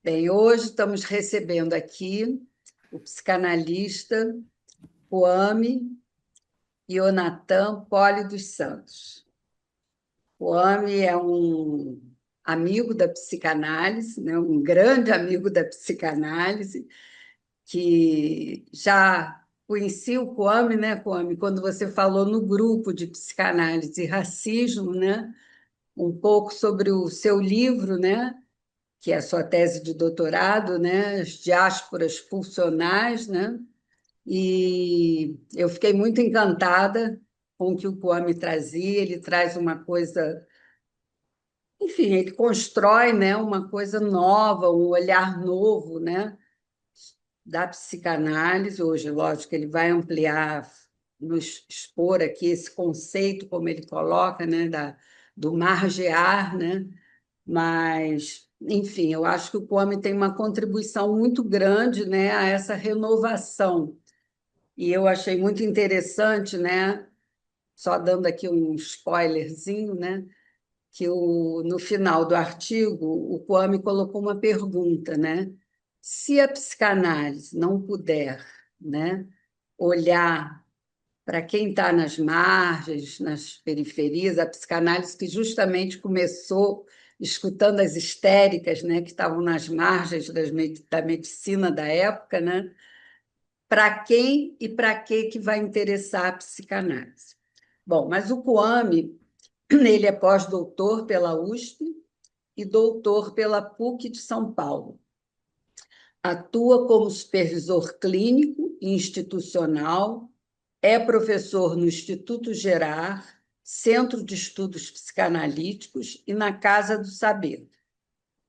Bem, hoje estamos recebendo aqui o psicanalista Kwame Yonatan Poli dos Santos. Kwame é um amigo da psicanálise, né? Um grande amigo da psicanálise, que já conheci o Kwame, né, Kwame, quando você falou no grupo de psicanálise e racismo, né? Um pouco sobre o seu livro, né? Que é a sua tese de doutorado, né? As diásporas pulsionais, né? E eu fiquei muito encantada com o que o Kwame trazia. Ele traz uma coisa, enfim, ele constrói, né, uma coisa nova, um olhar novo, né, da psicanálise. Hoje, lógico, ele vai ampliar, nos expor aqui esse conceito, como ele coloca, né, do margear, né? Mas, enfim, eu acho que o Kwame tem uma contribuição muito grande, né, a essa renovação. E eu achei muito interessante, né, só dando aqui um spoilerzinho, né, que no final do artigo o Kwame colocou uma pergunta, né? Se a psicanálise não puder, né, olhar para quem está nas margens, nas periferias, a psicanálise que justamente começou escutando as histéricas, né, que estavam nas margens da medicina da época, né, para quem e para que vai interessar a psicanálise. Bom, mas o Kwame, ele é pós-doutor pela USP e doutor pela PUC de São Paulo. Atua como supervisor clínico e institucional, é professor no Instituto Gerar, Centro de Estudos Psicanalíticos e na Casa do Saber.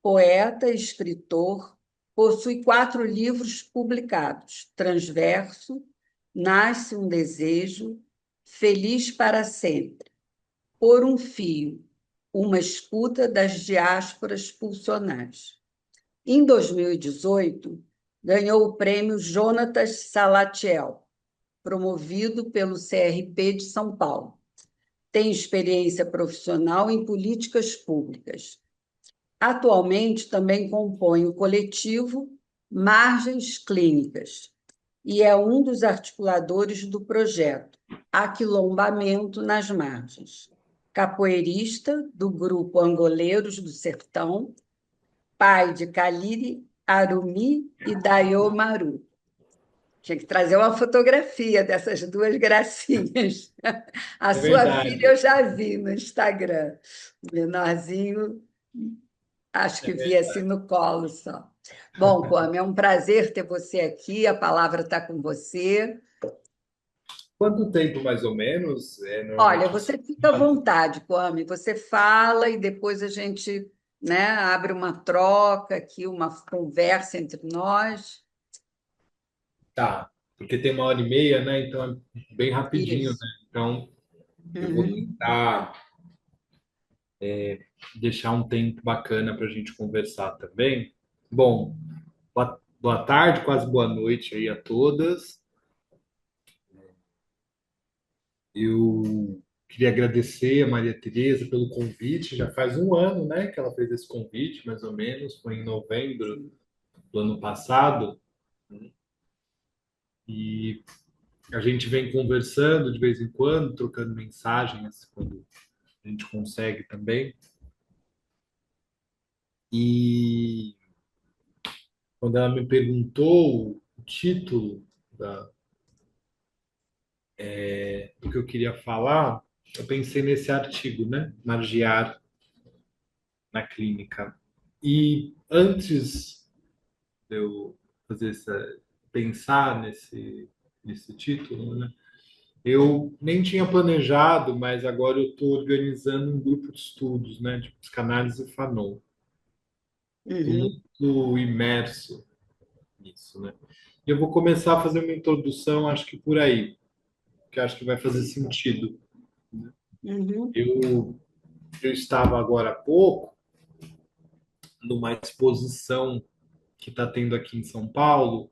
Poeta e escritor, possui 4 livros publicados: Transverso, Nasce um Desejo, Feliz para Sempre, Por um Fio, uma escuta das diásporas pulsionais. Em 2018, ganhou o prêmio Jonatas Salatiel, promovido pelo CRP de São Paulo. Tem experiência profissional em políticas públicas. Atualmente também compõe o coletivo Margens Clínicas e é um dos articuladores do projeto Aquilombamento nas Margens. Capoeirista do grupo Angoleiros do Sertão, pai de Kaliri, Arumi e Dayo Maru. Tinha que trazer uma fotografia dessas duas gracinhas. A É sua filha verdade, eu já vi no Instagram. Menorzinho, acho é que vi assim verdade. no colo só. Bom, Kwame, é um prazer ter você aqui. A palavra está com você. Quanto tempo, mais ou menos, Olha, normalmente você fica à vontade, Kwame. Você fala e depois a gente, né, abre uma troca aqui, uma conversa entre nós. tá, porque tem 1h30, né? Então é bem rapidinho, né? Isso. Então eu vou Uhum. tentar deixar um tempo bacana para a gente conversar também. Bom, boa tarde, quase boa noite aí a todas. Eu queria agradecer a Maria Tereza pelo convite. Já faz um ano, né, que ela fez esse convite, mais ou menos, foi em novembro do ano passado. E a gente vem conversando de vez em quando, trocando mensagens quando a gente consegue também. E quando ela me perguntou o título do que eu queria falar, eu pensei nesse artigo, né? Margear na clínica. E antes de eu fazer pensar nesse título, né? Eu nem tinha planejado, mas agora eu estou organizando um grupo de estudos, né, de psicanálise e Fanon. Estou Uhum. muito imerso nisso, né? E eu vou começar a fazer uma introdução, acho que por aí, que acho que vai fazer sentido. Uhum. Eu estava agora há pouco numa exposição que está tendo aqui em São Paulo,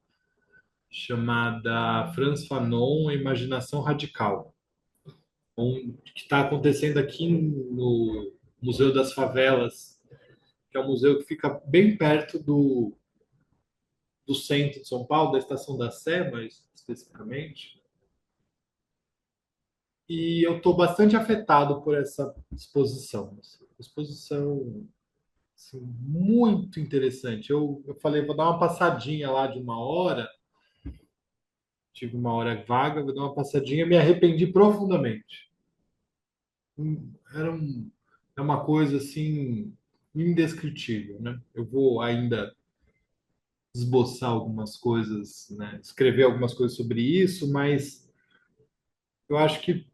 chamada Franz Fanon, a Imaginação Radical, que está acontecendo aqui no Museu das Favelas, que é um museu que fica bem perto do centro de São Paulo, da Estação da Sé, mais especificamente. E eu estou bastante afetado por essa exposição. Assim. Exposição assim, muito interessante. Eu falei, vou dar uma passadinha lá de uma hora, tive uma hora vaga, vou dar uma passadinha, me arrependi profundamente. Era é uma coisa assim indescritível, né? Eu vou ainda esboçar algumas coisas, né? Escrever algumas coisas sobre isso, mas eu acho que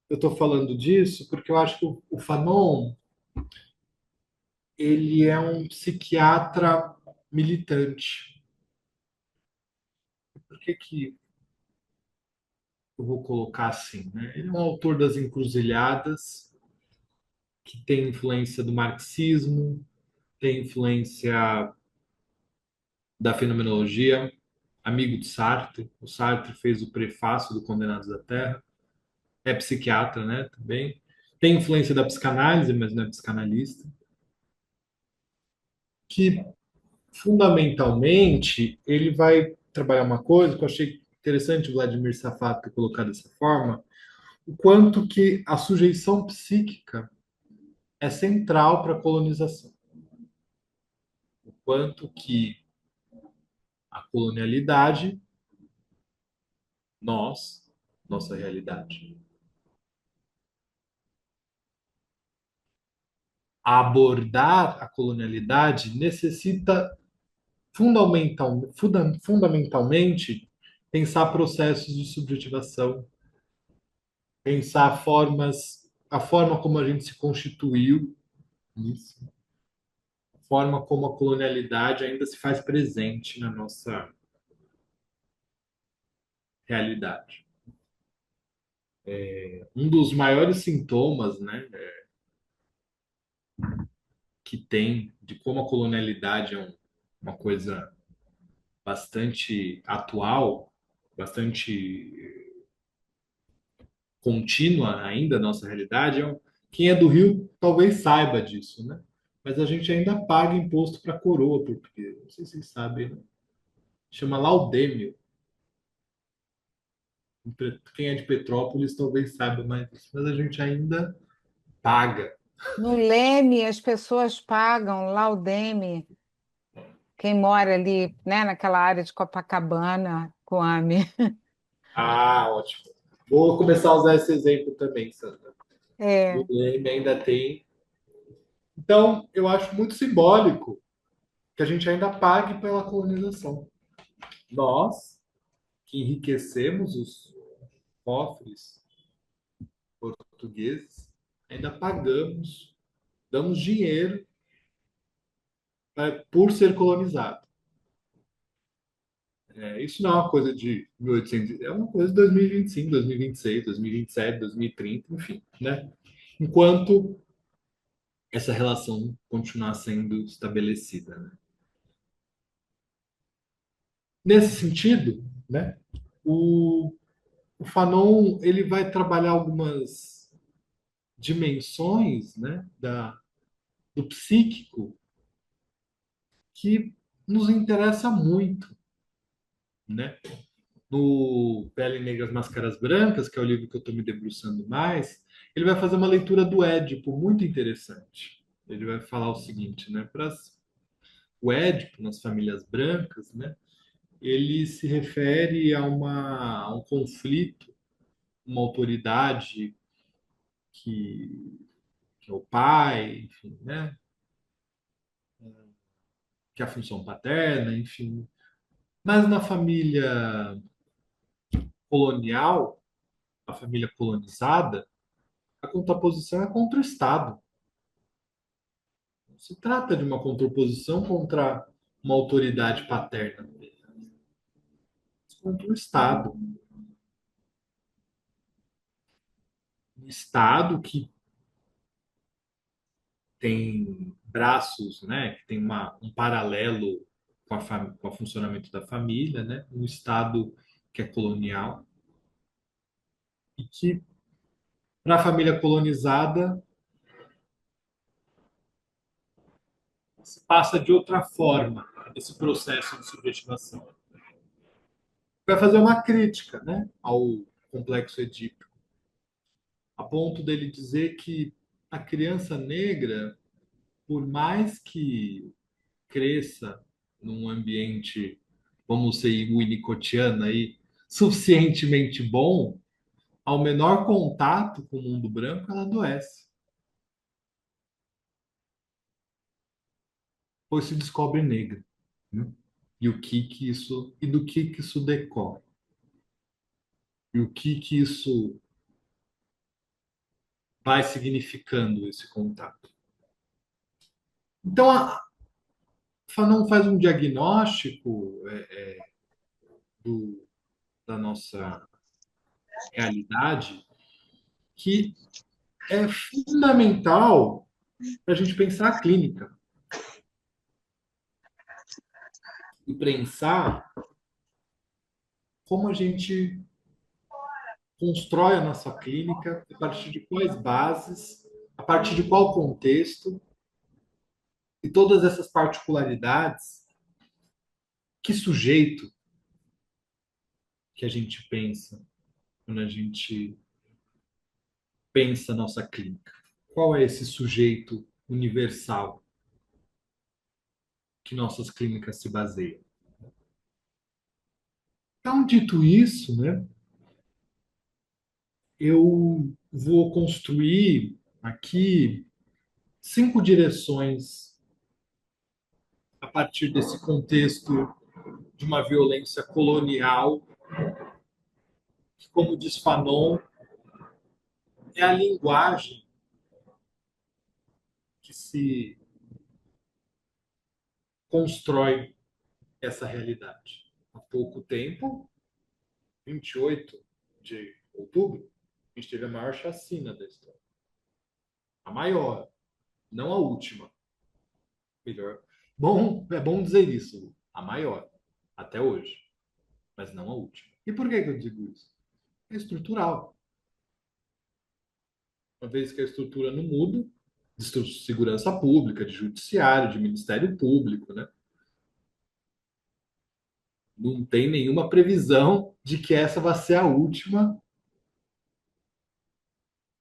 eu estou falando disso porque eu acho que o Fanon ele é um psiquiatra militante. Por que que eu vou colocar assim, né? Ele é um autor das Encruzilhadas, que tem influência do marxismo, tem influência da fenomenologia, amigo de Sartre. O Sartre fez o prefácio do Condenados à Terra. É psiquiatra, né? Também. Tem influência da psicanálise, mas não é psicanalista. Que, fundamentalmente, ele vai trabalhar uma coisa que eu achei interessante o Vladimir Safato ter colocado dessa forma, o quanto que a sujeição psíquica é central para a colonização. O quanto que a colonialidade, nós, nossa realidade, abordar a colonialidade necessita fundamentalmente pensar processos de subjetivação, pensar formas, a forma como a gente se constituiu nisso, a forma como a colonialidade ainda se faz presente na nossa realidade. Um dos maiores sintomas, né, que tem de como a colonialidade é uma coisa bastante atual, bastante contínua ainda na nossa realidade, quem é do Rio talvez saiba disso, né? Mas a gente ainda paga imposto para a coroa portuguesa. Não sei se vocês sabem, né? Chama laudêmio. Quem é de Petrópolis talvez saiba mais disso, mas a gente ainda paga. No Leme, as pessoas pagam lá o Deme, quem mora ali, né, naquela área de Copacabana, Coame. Ah, ótimo. Vou começar a usar esse exemplo também, Sandra. O É, Leme ainda tem. Então, eu acho muito simbólico que a gente ainda pague pela colonização. Nós, que enriquecemos os cofres portugueses, ainda pagamos, damos dinheiro por ser colonizado. Isso não é uma coisa de 1800, é uma coisa de 2025, 2026, 2027, 2030, enfim, né? Enquanto essa relação continuar sendo estabelecida, né? Nesse sentido, né, o, o Fanon ele vai trabalhar algumas dimensões, né, do psíquico que nos interessa muito, né? No Pele Negras Máscaras Brancas, que é o livro que eu estou me debruçando mais, ele vai fazer uma leitura do Édipo muito interessante. Ele vai falar o seguinte, né? O Édipo nas famílias brancas, né? Ele se refere a um conflito, uma autoridade que, que é o pai, enfim, né? Que é a função paterna, enfim. Mas na família colonial, a família colonizada, a contraposição é contra o Estado. Não se trata de uma contraposição contra uma autoridade paterna, mas contra o Estado. Um Estado que tem braços, né, que tem um paralelo com o funcionamento da família, né, um Estado que é colonial e que, para a família colonizada, se passa de outra forma esse processo de subjetivação. Vai fazer uma crítica, né, ao complexo edípico, a ponto dele dizer que a criança negra, por mais que cresça num ambiente, vamos ser winnicottiana aí, suficientemente bom, ao menor contato com o mundo branco, ela adoece. Pois se descobre negra. Né? E o que isso, e do que isso decorre? E o que isso vai significando esse contato? Então, a Fanon faz um diagnóstico do, da nossa realidade que é fundamental para a gente pensar a clínica e pensar como a gente constrói a nossa clínica, a partir de quais bases, a partir de qual contexto, e todas essas particularidades, que sujeito que a gente pensa quando a gente pensa a nossa clínica? Qual é esse sujeito universal que nossas clínicas se baseiam? Então, dito isso, né, eu vou construir aqui 5 direções a partir desse contexto de uma violência colonial, que, como diz Fanon, é a linguagem que se constrói essa realidade. Há pouco tempo, 28 de outubro, a gente teve a maior chacina da história. A maior, não a última. Melhor. Bom, é bom dizer isso. A maior, até hoje. Mas não a última. E por que eu digo isso? É estrutural. Uma vez que a estrutura não muda, de segurança pública, de judiciário, de ministério público, né? Não tem nenhuma previsão de que essa vai ser a última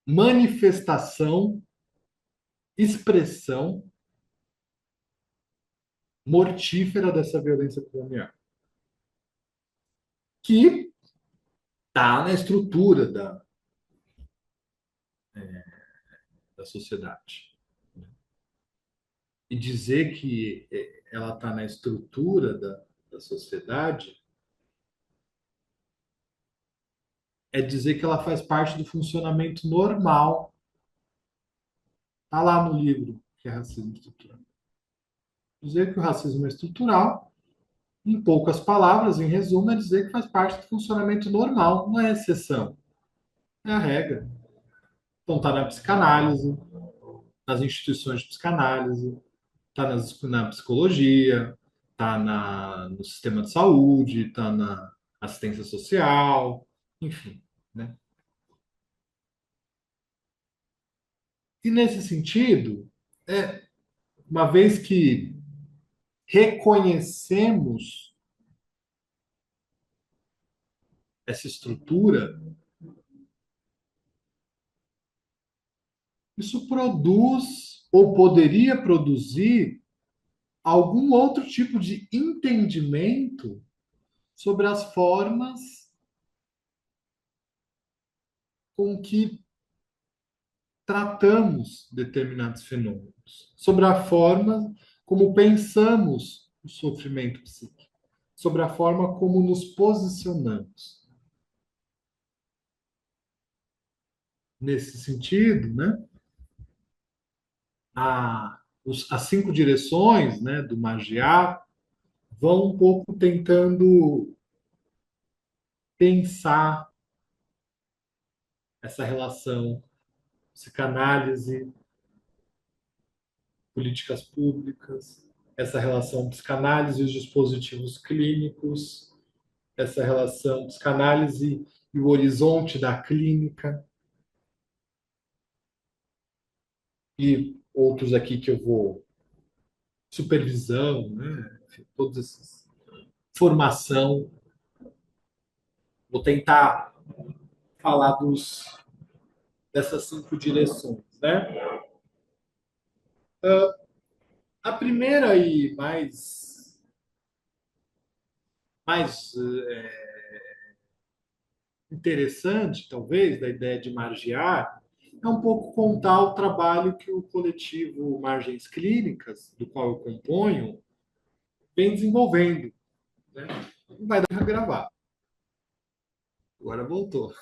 manifestação, expressão mortífera dessa violência colonial, que está na estrutura da sociedade. E dizer que ela está na estrutura da sociedade é dizer que ela faz parte do funcionamento normal. Está lá no livro que é racismo estrutural. Dizer que o racismo é estrutural, em poucas palavras, em resumo, é dizer que faz parte do funcionamento normal, não é exceção, é a regra. Então está na psicanálise, nas instituições de psicanálise, está na psicologia, está no sistema de saúde, está na assistência social, enfim, né? E nesse sentido, uma vez que reconhecemos essa estrutura, isso produz ou poderia produzir algum outro tipo de entendimento sobre as formas com que tratamos determinados fenômenos, sobre a forma como pensamos o sofrimento psíquico, sobre a forma como nos posicionamos. Nesse sentido, né, as 5 direções, né, do Magiar vão um pouco tentando pensar essa relação psicanálise, políticas públicas, essa relação psicanálise e os dispositivos clínicos, essa relação psicanálise e o horizonte da clínica, e outros aqui que eu vou supervisão, né? Enfim, todos esses formação. Vou tentar falar dessas 5 direções, né? A primeira e mais interessante, talvez, da ideia de margear, é um pouco contar o trabalho que o coletivo Margens Clínicas, do qual eu componho, vem desenvolvendo. Né? Não vai dar para gravar. Agora voltou.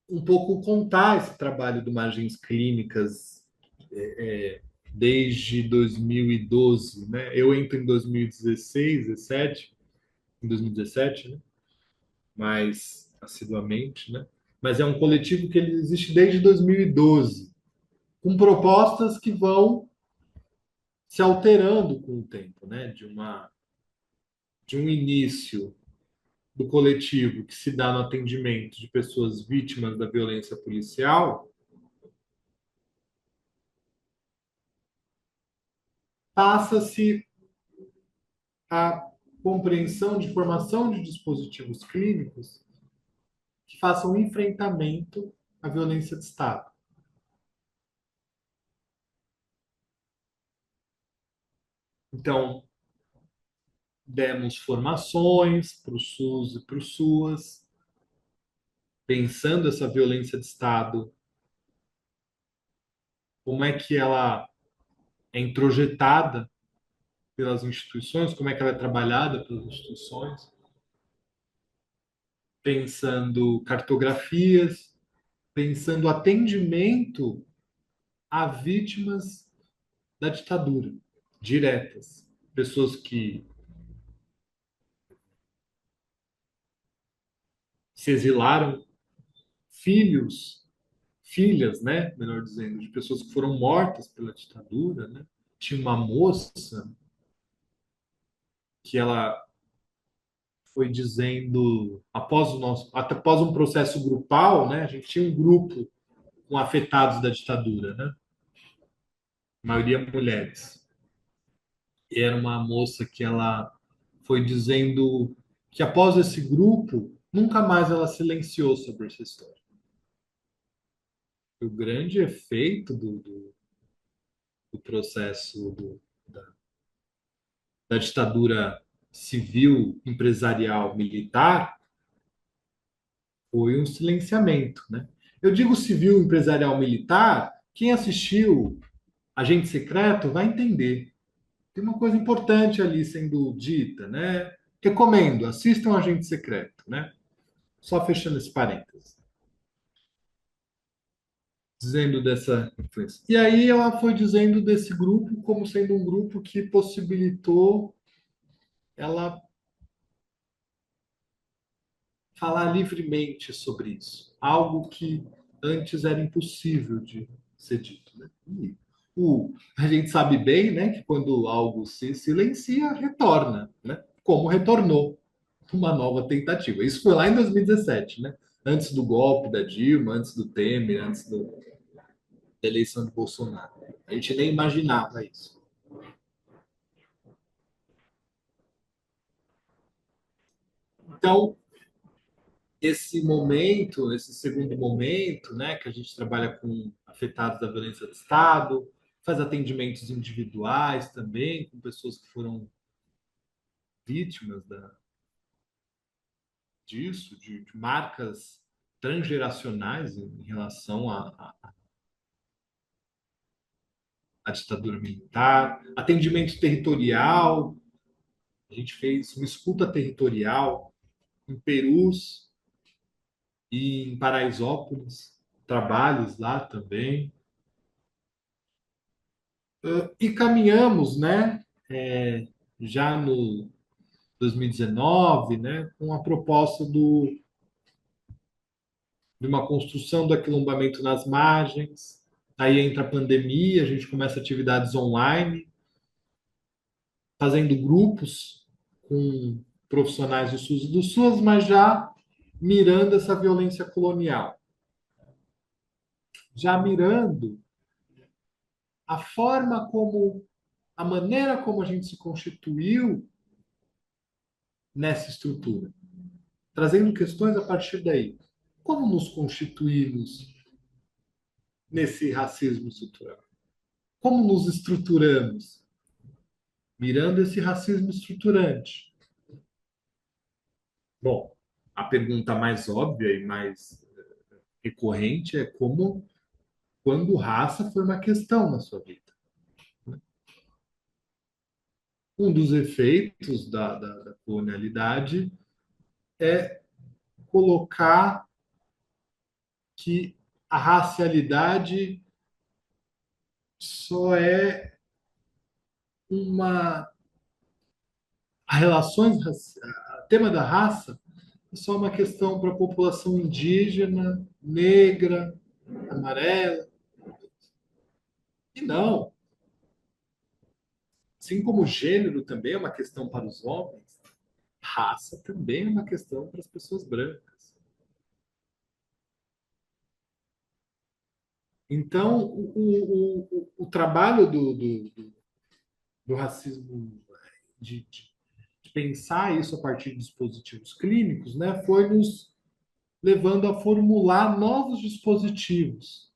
Um pouco contar esse trabalho do Margens Clínicas desde 2012, né? Eu entro em 2016, 17, em 2017, né? Mais assiduamente, né? Mas é um coletivo que ele existe desde 2012, com propostas que vão se alterando com o tempo, né? De um início do coletivo que se dá no atendimento de pessoas vítimas da violência policial, passa-se a compreensão de formação de dispositivos clínicos que façam enfrentamento à violência de Estado. Então, demos formações para o SUS e para o SUAS, pensando essa violência de Estado, como é que ela é introjetada pelas instituições, como é que ela é trabalhada pelas instituições, pensando cartografias, pensando atendimento a vítimas da ditadura, diretas, pessoas que se exilaram, filhos, filhas, né, melhor dizendo, de pessoas que foram mortas pela ditadura, né? Tinha uma moça que ela foi dizendo até após um processo grupal, né, a gente tinha um grupo com afetados da ditadura, né, a maioria mulheres. E era uma moça que ela foi dizendo que após esse grupo nunca mais ela silenciou sobre essa história. O grande efeito do processo da ditadura civil, empresarial, militar foi um silenciamento, né? Eu digo civil, empresarial, militar, quem assistiu Agente Secreto vai entender. Tem uma coisa importante ali sendo dita, né? Recomendo, assistam Agente Secreto, né? Só fechando esse parênteses. Dizendo dessa influência. E aí ela foi dizendo desse grupo como sendo um grupo que possibilitou ela falar livremente sobre isso. Algo que antes era impossível de ser dito. Né? E a gente sabe bem, né, que quando algo se silencia, retorna, né? Como retornou uma nova tentativa. Isso foi lá em 2017, né? Antes do golpe da Dilma, antes do Temer, da eleição de Bolsonaro. A gente nem imaginava isso. Então, esse momento, esse segundo momento, né, que a gente trabalha com afetados da violência do Estado, faz atendimentos individuais também, com pessoas que foram vítimas disso, de marcas transgeracionais em relação à ditadura militar, atendimento territorial, a gente fez uma escuta territorial em Perus e em Paraisópolis, trabalhos lá também. E caminhamos, né, já no 2019, né, com a proposta de uma construção do aquilombamento nas margens. Aí entra a pandemia, a gente começa atividades online, fazendo grupos com profissionais do SUS e do SUAS, mas já mirando essa violência colonial. já mirando a forma como, a maneira como a gente se constituiu nessa estrutura, trazendo questões a partir daí. Como nos constituímos nesse racismo estrutural? Como nos estruturamos? Mirando esse racismo estruturante. Bom, a pergunta mais óbvia e mais recorrente é como, quando raça foi uma questão na sua vida. Um dos efeitos da colonialidade é colocar que a racialidade só é uma. A relações, o tema da raça é só uma questão para a população indígena, negra, amarela. E não. Assim como gênero também é uma questão para os homens, raça também é uma questão para as pessoas brancas. Então, o trabalho do racismo, de pensar isso a partir de dispositivos clínicos, né, foi nos levando a formular novos dispositivos,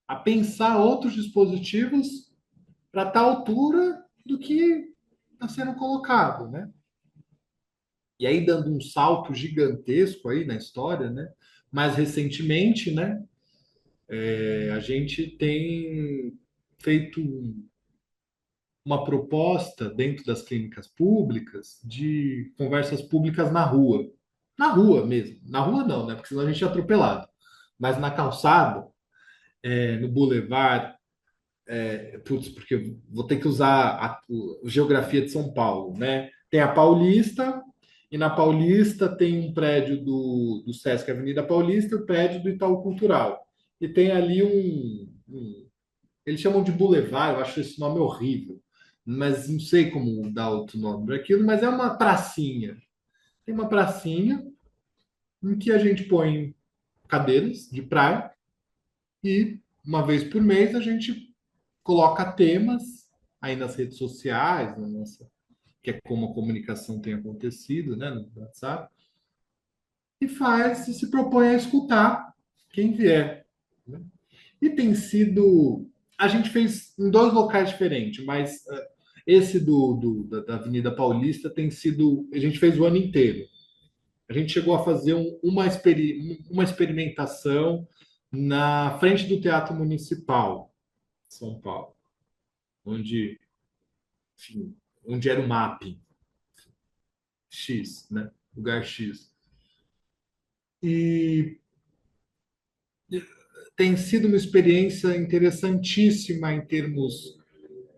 a pensar outros dispositivos para tal altura do que está sendo colocado, né? E aí dando um salto gigantesco aí na história, né? Mais recentemente, né? A gente tem feito uma proposta dentro das clínicas públicas de conversas públicas na rua. Na rua mesmo. Na rua não, né? Porque senão a gente é atropelado. Mas na calçada, no bulevar, putz, porque eu vou ter que usar a geografia de São Paulo, né? Tem a Paulista, e na Paulista tem um prédio do Sesc Avenida Paulista e o prédio do Itaú Cultural. E tem ali eles chamam de Boulevard, eu acho esse nome horrível, mas não sei como dar outro nome para aquilo, mas é uma pracinha. Tem uma pracinha em que a gente põe cadeiras de praia e uma vez por mês a gente coloca temas aí nas redes sociais, na nossa, que é como a comunicação tem acontecido, né, no WhatsApp, e faz e se propõe a escutar quem vier, né? E tem sido. A gente fez em dois locais diferentes, mas esse da Avenida Paulista tem sido. A gente fez o ano inteiro. A gente chegou a fazer uma experimentação na frente do Teatro Municipal, de São Paulo, onde, enfim, onde era o MAP X, né? Lugar X. E tem sido uma experiência interessantíssima em termos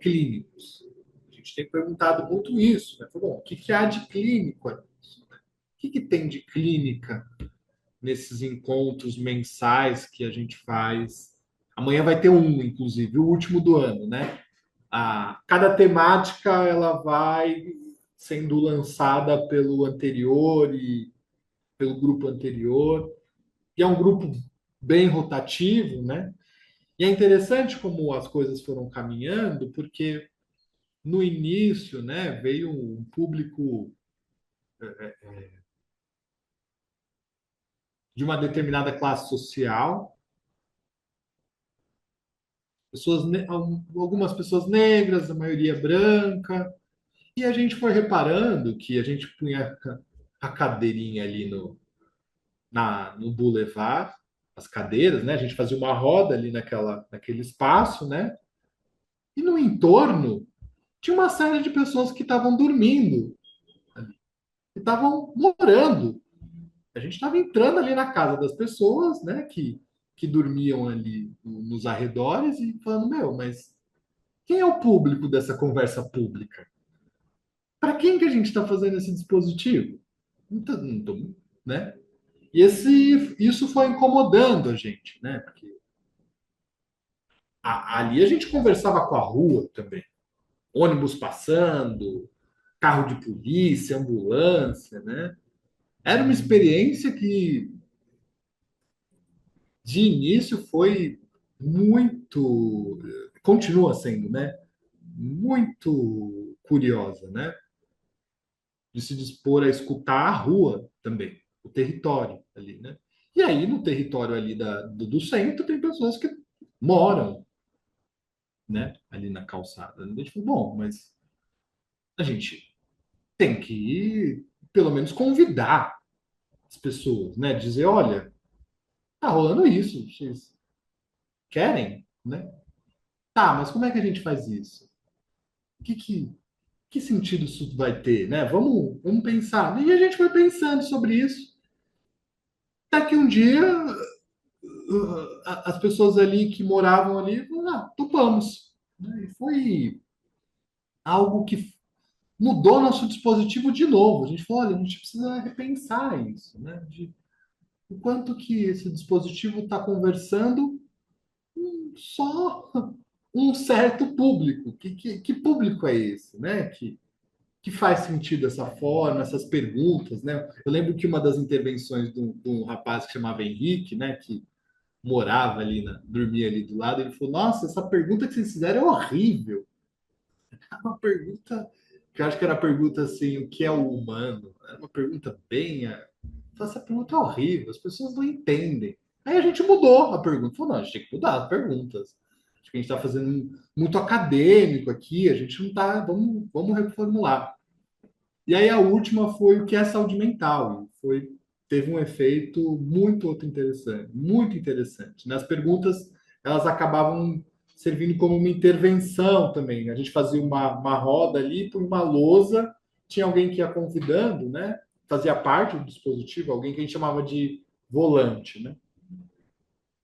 clínicos. A gente tem perguntado muito isso, né? Bom, o que, que há de clínico nisso? O que, que tem de clínica nesses encontros mensais que a gente faz? Amanhã vai ter um, inclusive, o último do ano, né? Cada temática ela vai sendo lançada pelo anterior e pelo grupo anterior, e é um grupo bem rotativo, né? E é interessante como as coisas foram caminhando, porque no início, né, veio um público de uma determinada classe social, algumas pessoas negras, a maioria branca, e a gente foi reparando que a gente punha a cadeirinha ali no boulevard, as cadeiras, né? A gente fazia uma roda ali naquele espaço, né? E no entorno tinha uma série de pessoas que estavam dormindo, que estavam morando. A gente estava entrando ali na casa das pessoas, né, que dormiam ali nos arredores e falando, meu, mas quem é o público dessa conversa pública? Para quem que a gente está fazendo esse dispositivo? Não, né? E isso foi incomodando a gente, né? Porque ali a gente conversava com a rua também. Ônibus passando, carro de polícia, ambulância, né? Era uma experiência que de início foi muito, continua sendo, né? Muito curiosa, né? De se dispor a escutar a rua também, o território ali, né? E aí, no território ali do centro, tem pessoas que moram, né? Ali na calçada. A gente falou, bom, mas a gente tem que, pelo menos, convidar as pessoas, né? Dizer, olha, tá rolando isso, vocês querem, né? Tá, mas como é que a gente faz isso? Que sentido isso vai ter, né? Vamos pensar. E a gente foi pensando sobre isso. Até que um dia as pessoas ali que moravam ali falaram, ah, topamos. Né? E foi algo que mudou nosso dispositivo de novo. A gente falou, olha, a gente precisa repensar isso, né? De o quanto que esse dispositivo está conversando só um certo público. Que público é esse, né? Que faz sentido essa forma, essas perguntas, né? Eu lembro que uma das intervenções de um rapaz que chamava Henrique, né? Que morava ali, dormia ali do lado, ele falou: Nossa, essa pergunta que vocês fizeram é horrível. É uma pergunta que eu acho que era a pergunta assim: o que é o humano? Era uma pergunta bem. Essa pergunta é horrível, as pessoas não entendem. Aí a gente mudou a pergunta. Falou: Não, a gente tem que mudar as perguntas. Acho que a gente está fazendo muito acadêmico aqui, a gente não está. Vamos reformular. E aí a última foi o que é saúde mental. Teve um efeito muito interessante, muito interessante. Nas perguntas, elas acabavam servindo como uma intervenção também. A gente fazia uma roda ali por uma lousa, tinha alguém que ia convidando, né? Fazia parte do dispositivo, alguém que a gente chamava de volante, né?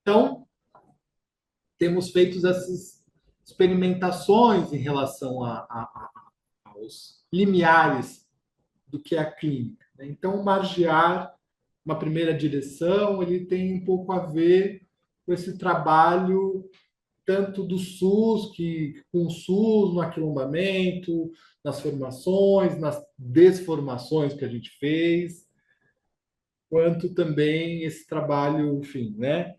Então, temos feito essas experimentações em relação aos limiares do que é a clínica, né? Então, o margear uma primeira direção, ele tem um pouco a ver com esse trabalho tanto do SUS, que com o SUS no aquilombamento, nas formações, nas desformações que a gente fez, quanto também esse trabalho, enfim, né,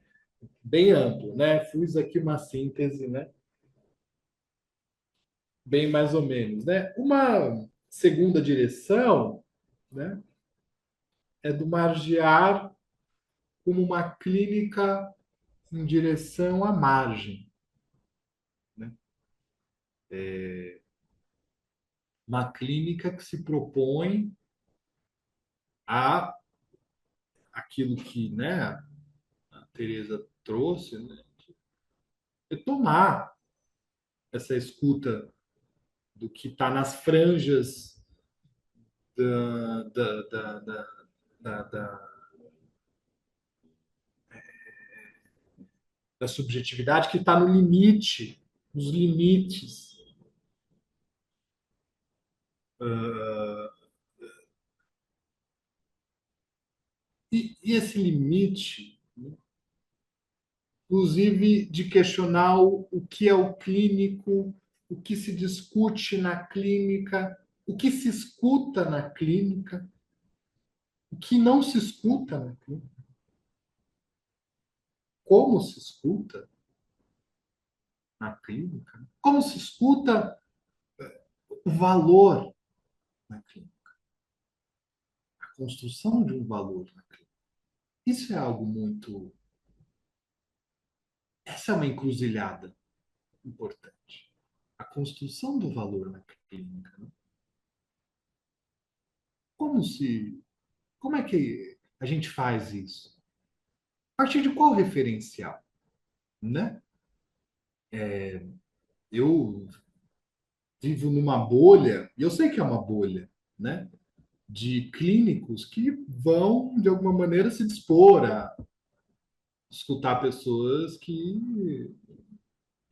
bem amplo, né? Fiz aqui uma síntese, né, bem mais ou menos, né? Uma segunda direção, né, é do margear como uma clínica em direção à margem, né? Uma clínica que se propõe a aquilo que, né, a Teresa trouxe, né, retomar essa escuta do que está nas franjas da, da, da, da, da da subjetividade, que está no limite, nos limites. Uh, e esse limite, inclusive, de questionar o que é o clínico, o que se discute na clínica, o que se escuta na clínica, o que não se escuta na clínica, como se escuta na clínica, como se escuta o valor na clínica, a construção de um valor na clínica. Isso é algo muito. Essa é uma encruzilhada importante. A construção do valor na clínica. Né? Como se. Como é que a gente faz isso? A partir de qual referencial? Né? Eu vivo numa bolha, e eu sei que é uma bolha, né? De clínicos que vão, de alguma maneira, se dispor a escutar pessoas que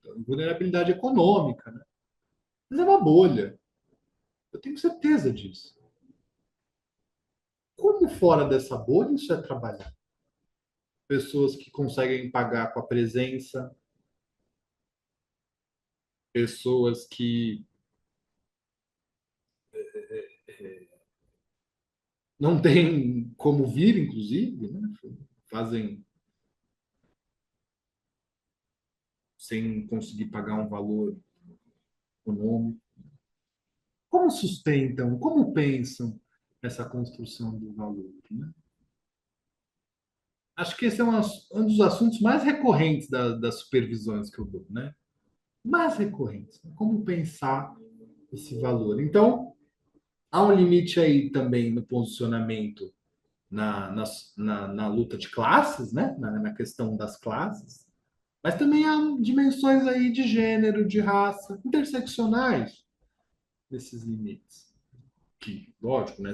têm vulnerabilidade econômica. Né? Mas é uma bolha. Eu tenho certeza disso. Como fora dessa bolha isso é trabalhado? Pessoas que conseguem pagar com a presença, pessoas que não têm como vir, inclusive, né? Fazem sem conseguir pagar um valor econômico. Como sustentam, como pensam essa construção do valor, né? Acho que esse é um dos assuntos mais recorrentes das supervisões que eu dou, né? Mais recorrentes. Como pensar esse valor? Então, há um limite aí também no posicionamento na luta de classes, né? Na questão das classes, mas também há dimensões aí de gênero, de raça, interseccionais desses limites. Que, lógico, né?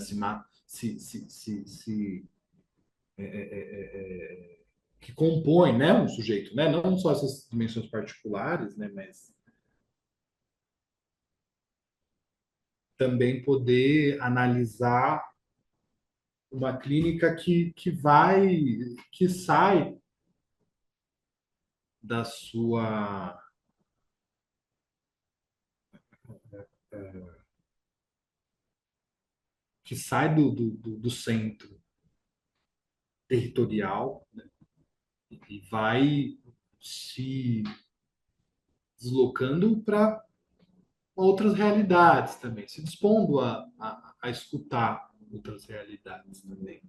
Que compõe, né, um sujeito, né? Não só essas dimensões particulares, né? Mas também poder analisar uma clínica que sai da sua, que sai do centro territorial, né, e vai se deslocando para outras realidades também, se dispondo a escutar outras realidades também.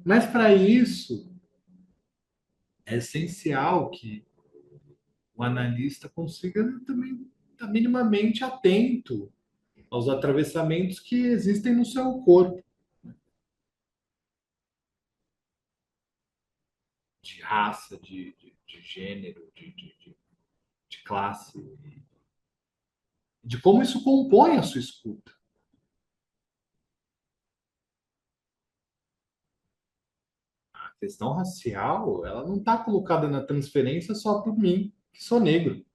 Mas para isso é essencial que o analista consiga também estar minimamente atento aos atravessamentos que existem no seu corpo, de raça, de gênero, de classe, de como isso compõe a sua escuta. A questão racial, ela não está colocada na transferência só por mim, que sou negro.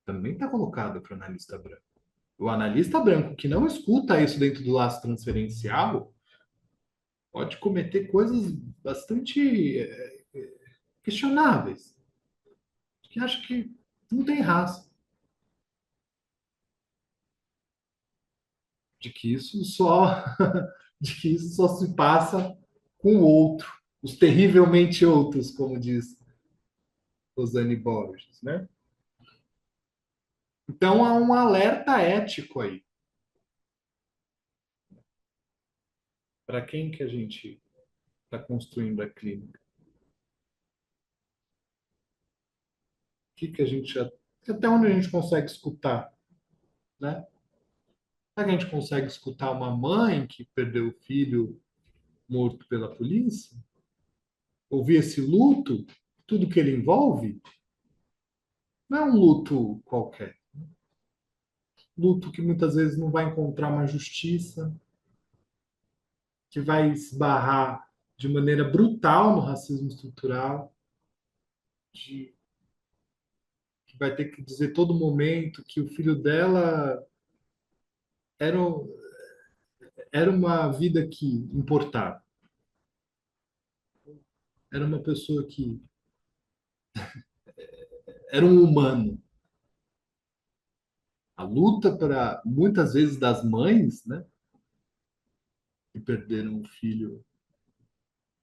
Também está colocada para o analista branco. O analista branco que não escuta isso dentro do laço transferencial pode cometer coisas bastante questionáveis, que acha que não tem raça, de que isso só de que isso só se passa com o outro, os terrivelmente outros, como diz Rosane Borges, né? Então há um alerta ético aí. Para quem que a gente está construindo a clínica? Que a gente até onde a gente consegue escutar, né? Será que a gente consegue escutar uma mãe que perdeu o filho morto pela polícia? Ouvir esse luto, tudo que ele envolve? Não é um luto qualquer. Luto que muitas vezes não vai encontrar uma justiça, que vai esbarrar de maneira brutal no racismo estrutural, de, que vai ter que dizer todo momento que o filho dela era, era uma vida que importava, era uma pessoa que era um humano. A luta para muitas vezes das mães, né, que perderam o filho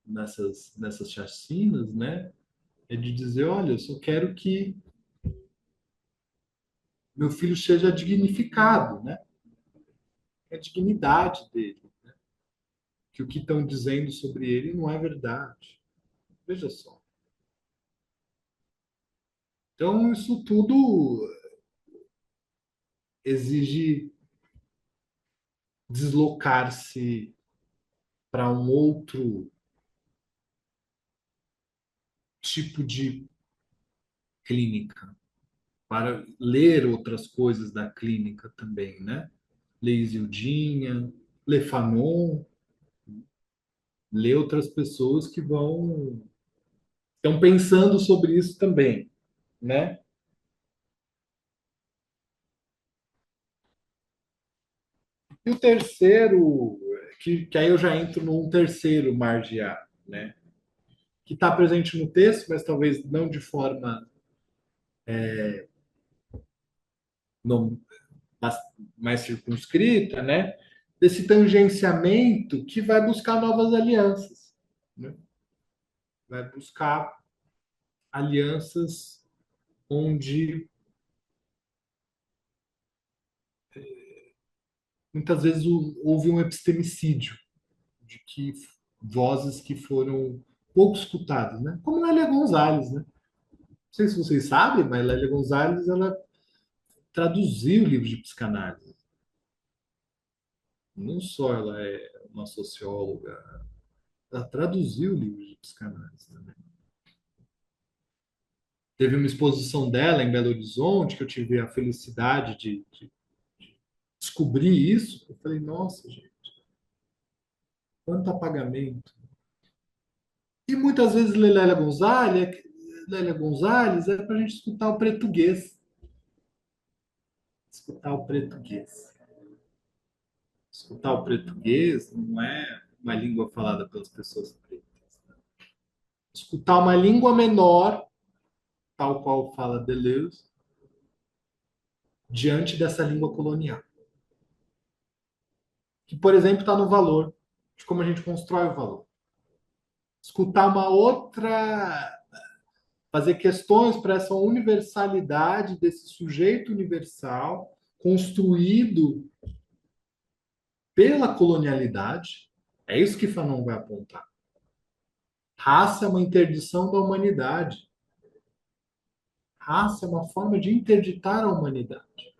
nessas chacinas, né, é de dizer, olha, eu só quero que meu filho seja dignificado, né? É a dignidade dele, que o que estão dizendo sobre ele não é verdade. Veja só. Então, isso tudo exige deslocar-se para um outro tipo de clínica, para ler outras coisas da clínica também, né? Ler Isildinha, ler Fanon, ler outras pessoas que estão pensando sobre isso também, né? E o terceiro, que aí eu já entro num terceiro margear, né? Que está presente no texto, mas talvez não de forma não, mais circunscrita, né? Desse tangenciamento que vai buscar novas alianças, né? Vai buscar alianças onde muitas vezes houve um epistemicídio, de que vozes que foram pouco escutadas, né? Como Lélia Gonzalez, né? Não sei se vocês sabem, mas Lélia Gonzalez, ela traduziu livros de psicanálise. Não só ela é uma socióloga, ela traduziu livros de psicanálise também. Teve uma exposição dela em Belo Horizonte, que eu tive a felicidade de descobrir isso. Eu falei, nossa, gente, quanto apagamento. E muitas vezes Lélia Gonzalez é para a gente escutar o português. Escutar o português. Escutar o português não é uma língua falada pelas pessoas pretas. Escutar uma língua menor, tal qual fala Deleuze, diante dessa língua colonial. Que, por exemplo, está no valor, de como a gente constrói o valor. Escutar uma outra. Fazer questões para essa universalidade desse sujeito universal construído pela colonialidade. É isso que Fanon vai apontar. Raça é uma interdição da humanidade. Raça é uma forma de interditar a humanidade.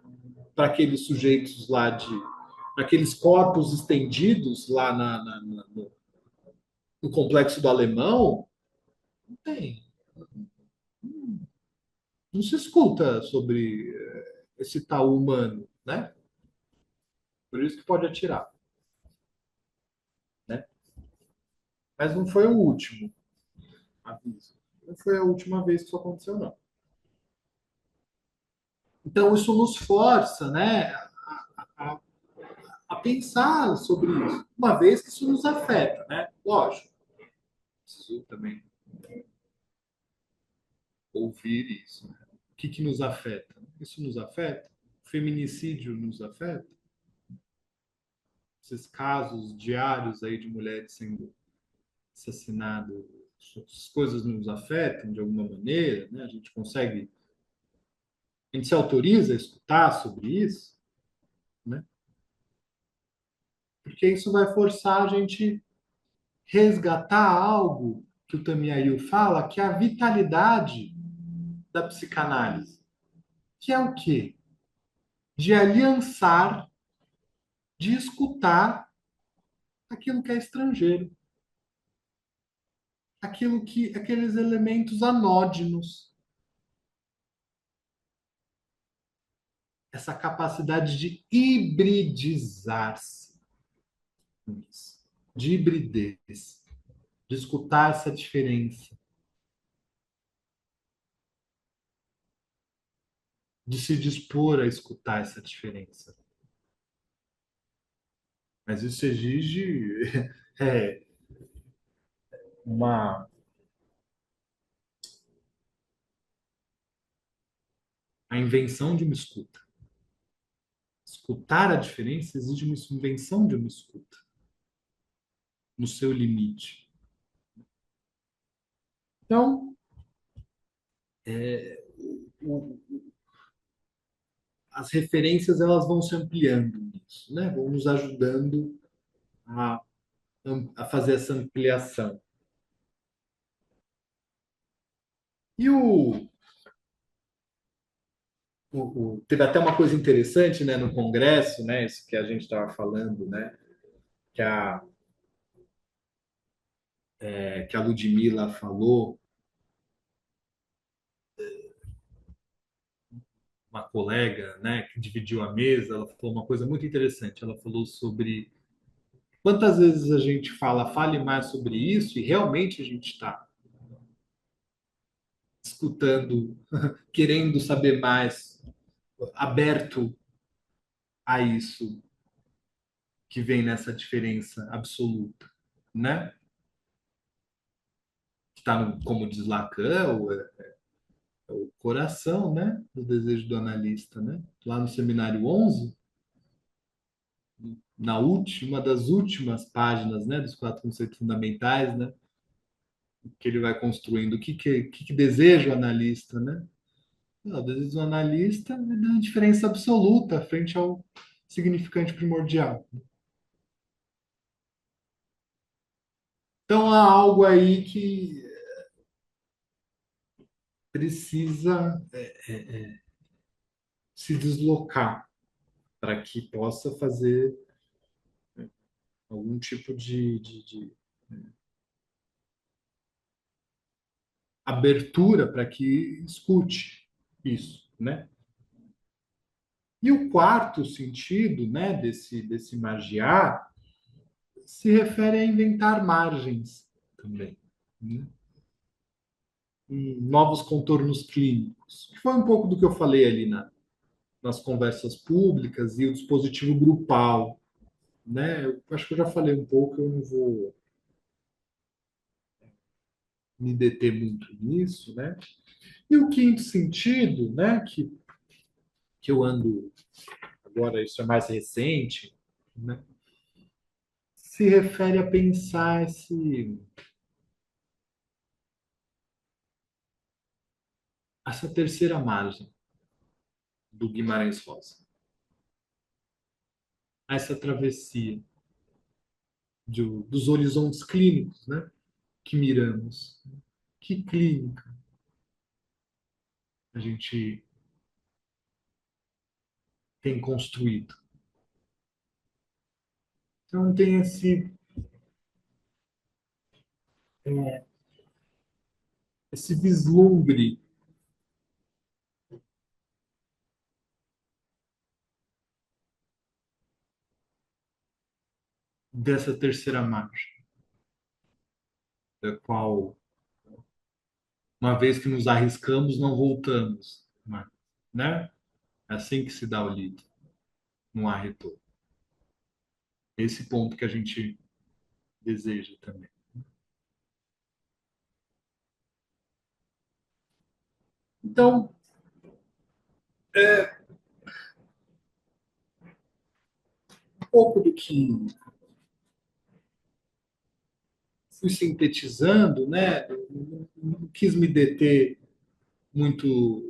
Para aqueles sujeitos lá para aqueles corpos estendidos lá no complexo do Alemão, não tem. Não se escuta sobre esse tal humano, né? Por isso que pode atirar, né? Mas não foi o último aviso. Não foi a última vez que isso aconteceu, não. Então, isso nos força, né, a, a pensar sobre isso, uma vez que isso nos afeta, né? Lógico, preciso também ouvir isso. Né? O que nos afeta? Isso nos afeta? O feminicídio nos afeta? Esses casos diários aí de mulheres sendo assassinadas, essas coisas nos afetam de alguma maneira, né? A gente se autoriza a escutar sobre isso, né? Porque isso vai forçar a gente resgatar algo que o Tamiail fala, que é a vitalidade da psicanálise, que é o quê? De aliançar, de escutar aquilo que é estrangeiro, aqueles elementos anódinos, essa capacidade de hibridizar-se, de hibridez, de escutar essa diferença, de se dispor a escutar essa diferença. Mas isso exige é, uma a invenção de uma escuta. Escutar a diferença exige uma invenção de uma escuta, no seu limite. Então, o, as referências elas vão se ampliando nisso, né? Vão nos ajudando a, a fazer essa ampliação. E teve até uma coisa interessante, né, no Congresso, né, isso que a gente estava falando, né, que que a Ludmilla falou, uma colega, né, que dividiu a mesa, ela falou uma coisa muito interessante. Ela falou sobre quantas vezes a gente fale mais sobre isso e realmente a gente está escutando, querendo saber mais, aberto a isso que vem nessa diferença absoluta, né? Que está, como diz Lacan, o coração, né, do desejo do analista, né? Lá no seminário 11, na última das últimas páginas, né, dos quatro conceitos fundamentais, né? que ele vai construindo, o que deseja o analista, né? Não, o desejo do analista é uma diferença absoluta frente ao significante primordial. Então há algo aí que precisa se deslocar para que possa fazer algum tipo de abertura para que escute isso, né? E o quarto sentido, né, desse magiar se refere a inventar margens também, né? Novos contornos clínicos, que foi um pouco do que eu falei ali nas conversas públicas e o dispositivo grupal, né? Eu acho que eu já falei um pouco, eu não vou me deter muito nisso, né? E o quinto sentido, né, que eu ando agora, isso é mais recente, né, se refere a pensar essa terceira margem do Guimarães Rosa, essa travessia dos horizontes clínicos, né, que miramos. Que clínica a gente tem construído? Então tem esse vislumbre dessa terceira margem, da qual, uma vez que nos arriscamos, não voltamos, né? É assim que se dá o lido, não há retorno. Esse ponto que a gente deseja também. Então, um pouco do que fui sintetizando, né? Não quis me deter muito,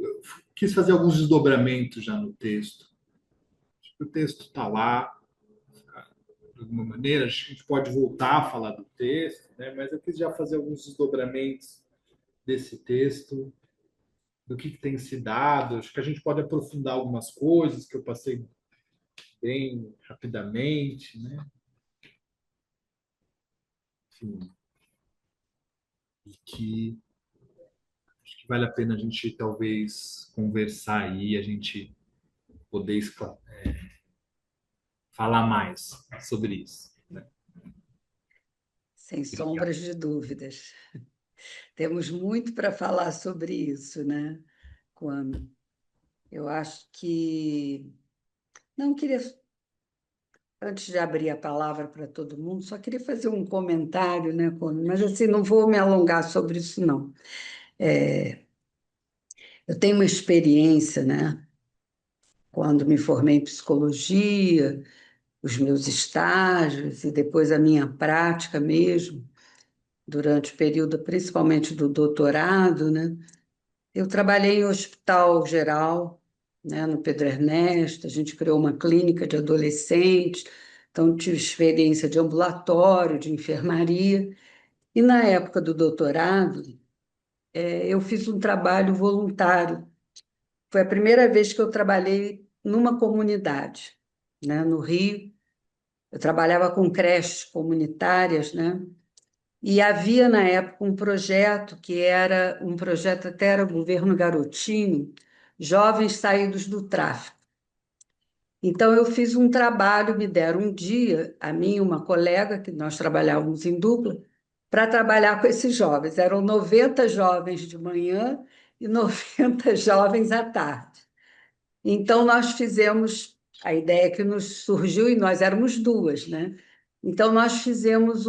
quis fazer alguns desdobramentos já no texto. O texto está lá, de alguma maneira, a gente pode voltar a falar do texto, né? Mas eu quis já fazer alguns desdobramentos desse texto, do que tem se dado. Acho que a gente pode aprofundar algumas coisas que eu passei bem rapidamente, né? Enfim, e que acho que vale a pena a gente talvez conversar aí, a gente poder falar mais sobre isso, né? Sem Obrigado. sombras de dúvidas. Temos muito para falar sobre isso, né? Quando eu acho que não queria, antes de abrir a palavra para todo mundo, só queria fazer um comentário, né, Quando, mas assim não vou me alongar sobre isso, não. Eu tenho uma experiência, né? Quando me formei em psicologia, os meus estágios e depois a minha prática mesmo, durante o período principalmente do doutorado, né? Eu trabalhei em hospital geral, né, no Pedro Ernesto, a gente criou uma clínica de adolescentes, então tive experiência de ambulatório, de enfermaria, e na época do doutorado, eu fiz um trabalho voluntário. Foi a primeira vez que eu trabalhei numa comunidade, né, no Rio. Eu trabalhava com creches comunitárias, né? E havia na época um projeto que era um projeto até era o governo Garotinho, jovens saídos do tráfico. Então eu fiz um trabalho, me deram um dia, a mim e uma colega, que nós trabalhávamos em dupla, para trabalhar com esses jovens. Eram 90 jovens de manhã e 90 jovens à tarde. Então, nós fizemos a ideia que nos surgiu, e nós éramos duas, né? Então, nós fizemos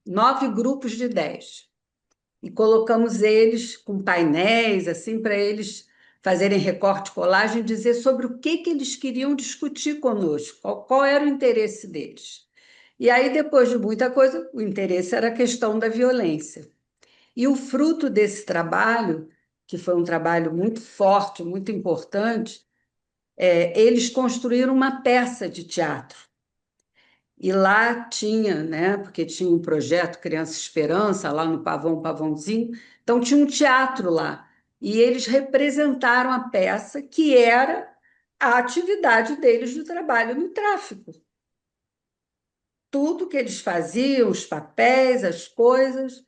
9 grupos de 10 e colocamos eles com painéis, assim, para eles fazerem recorte, colagem, dizer sobre o que eles queriam discutir conosco, qual era o interesse deles. E aí, depois de muita coisa, o interesse era a questão da violência. E o fruto desse trabalho, que foi um trabalho muito forte, muito importante, eles construíram uma peça de teatro. E lá tinha, né, porque tinha um projeto Criança Esperança, lá no Pavãozinho, então tinha um teatro lá. E eles representaram a peça, que era a atividade deles do trabalho no tráfico. Tudo que eles faziam, os papéis, as coisas,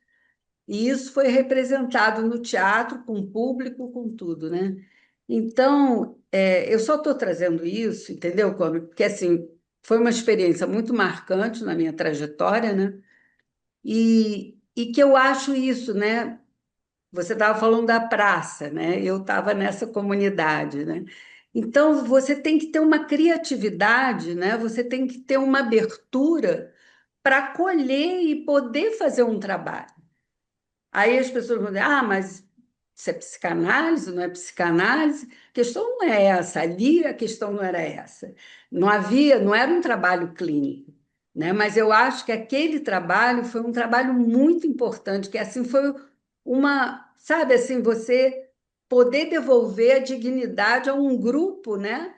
e isso foi representado no teatro, com o público, com tudo, né? Então, eu só estou trazendo isso, entendeu, Cláudio? Porque, assim, foi uma experiência muito marcante na minha trajetória, né? E que eu acho isso, né? Você estava falando da praça, né? Eu estava nessa comunidade, né? Então, você tem que ter uma criatividade, né? Você tem que ter uma abertura para acolher e poder fazer um trabalho. Aí as pessoas vão dizer, mas isso é psicanálise, não é psicanálise? A questão não é essa, ali a questão não era essa. Não havia, não era um trabalho clínico, né? Mas eu acho que aquele trabalho foi um trabalho muito importante, que assim foi sabe assim, você poder devolver a dignidade a um grupo, né?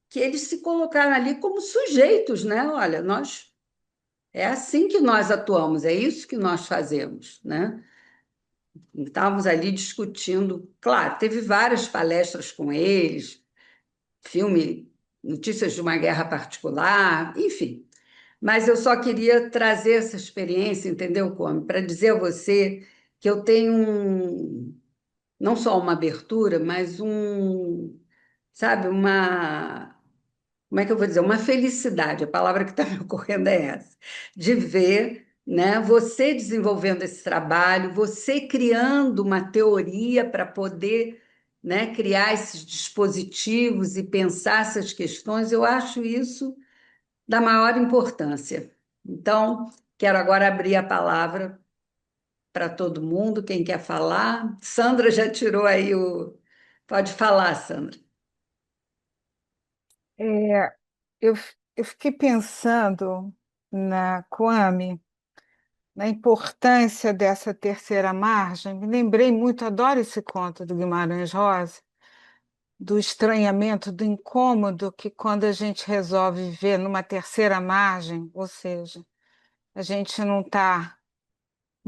Que eles se colocaram ali como sujeitos, né? Olha, é assim que nós atuamos, é isso que nós fazemos, né? Estávamos ali discutindo, claro, teve várias palestras com eles, filme, notícias de uma guerra particular, enfim. Mas eu só queria trazer essa experiência, entendeu, como? Para dizer a você que eu tenho não só uma abertura, mas sabe, como é que eu vou dizer? Uma felicidade, a palavra que está me ocorrendo é essa, de ver, né, você desenvolvendo esse trabalho, você criando uma teoria para poder, né, criar esses dispositivos e pensar essas questões, eu acho isso da maior importância. Então, quero agora abrir a palavra para todo mundo, quem quer falar. Sandra já tirou aí o. Pode falar, Sandra. É, eu, eu fiquei pensando na Kwame, na importância dessa terceira margem. Me lembrei muito, adoro esse conto do Guimarães Rosa, do estranhamento, do incômodo que quando a gente resolve viver numa terceira margem, ou seja, a gente não está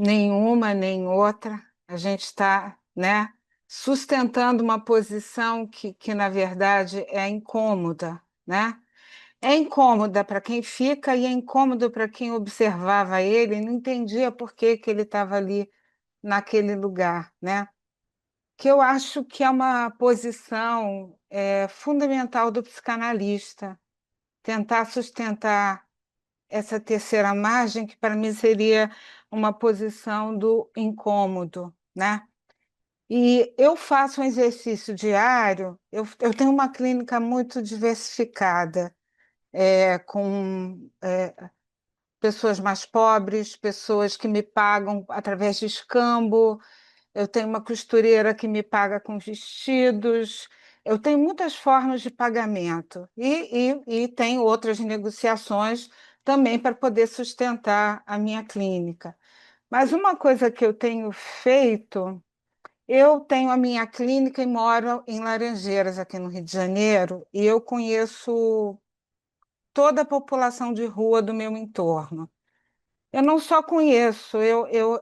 nenhuma nem outra, a gente está, né, sustentando uma posição que, na verdade, é incômoda, né? É incômoda para quem fica e é incômodo para quem observava ele e não entendia por que que ele estava ali naquele lugar, né? Que eu acho que é uma posição fundamental do psicanalista, tentar sustentar essa terceira margem, que para mim seria uma posição do incômodo, né? E eu faço um exercício diário, eu tenho uma clínica muito diversificada, com pessoas mais pobres, pessoas que me pagam através de escambo, eu tenho uma costureira que me paga com vestidos, eu tenho muitas formas de pagamento e tenho outras negociações também para poder sustentar a minha clínica. Mas uma coisa que eu tenho feito, eu tenho a minha clínica e moro em Laranjeiras, aqui no Rio de Janeiro, e eu conheço toda a população de rua do meu entorno. Eu não só conheço, eu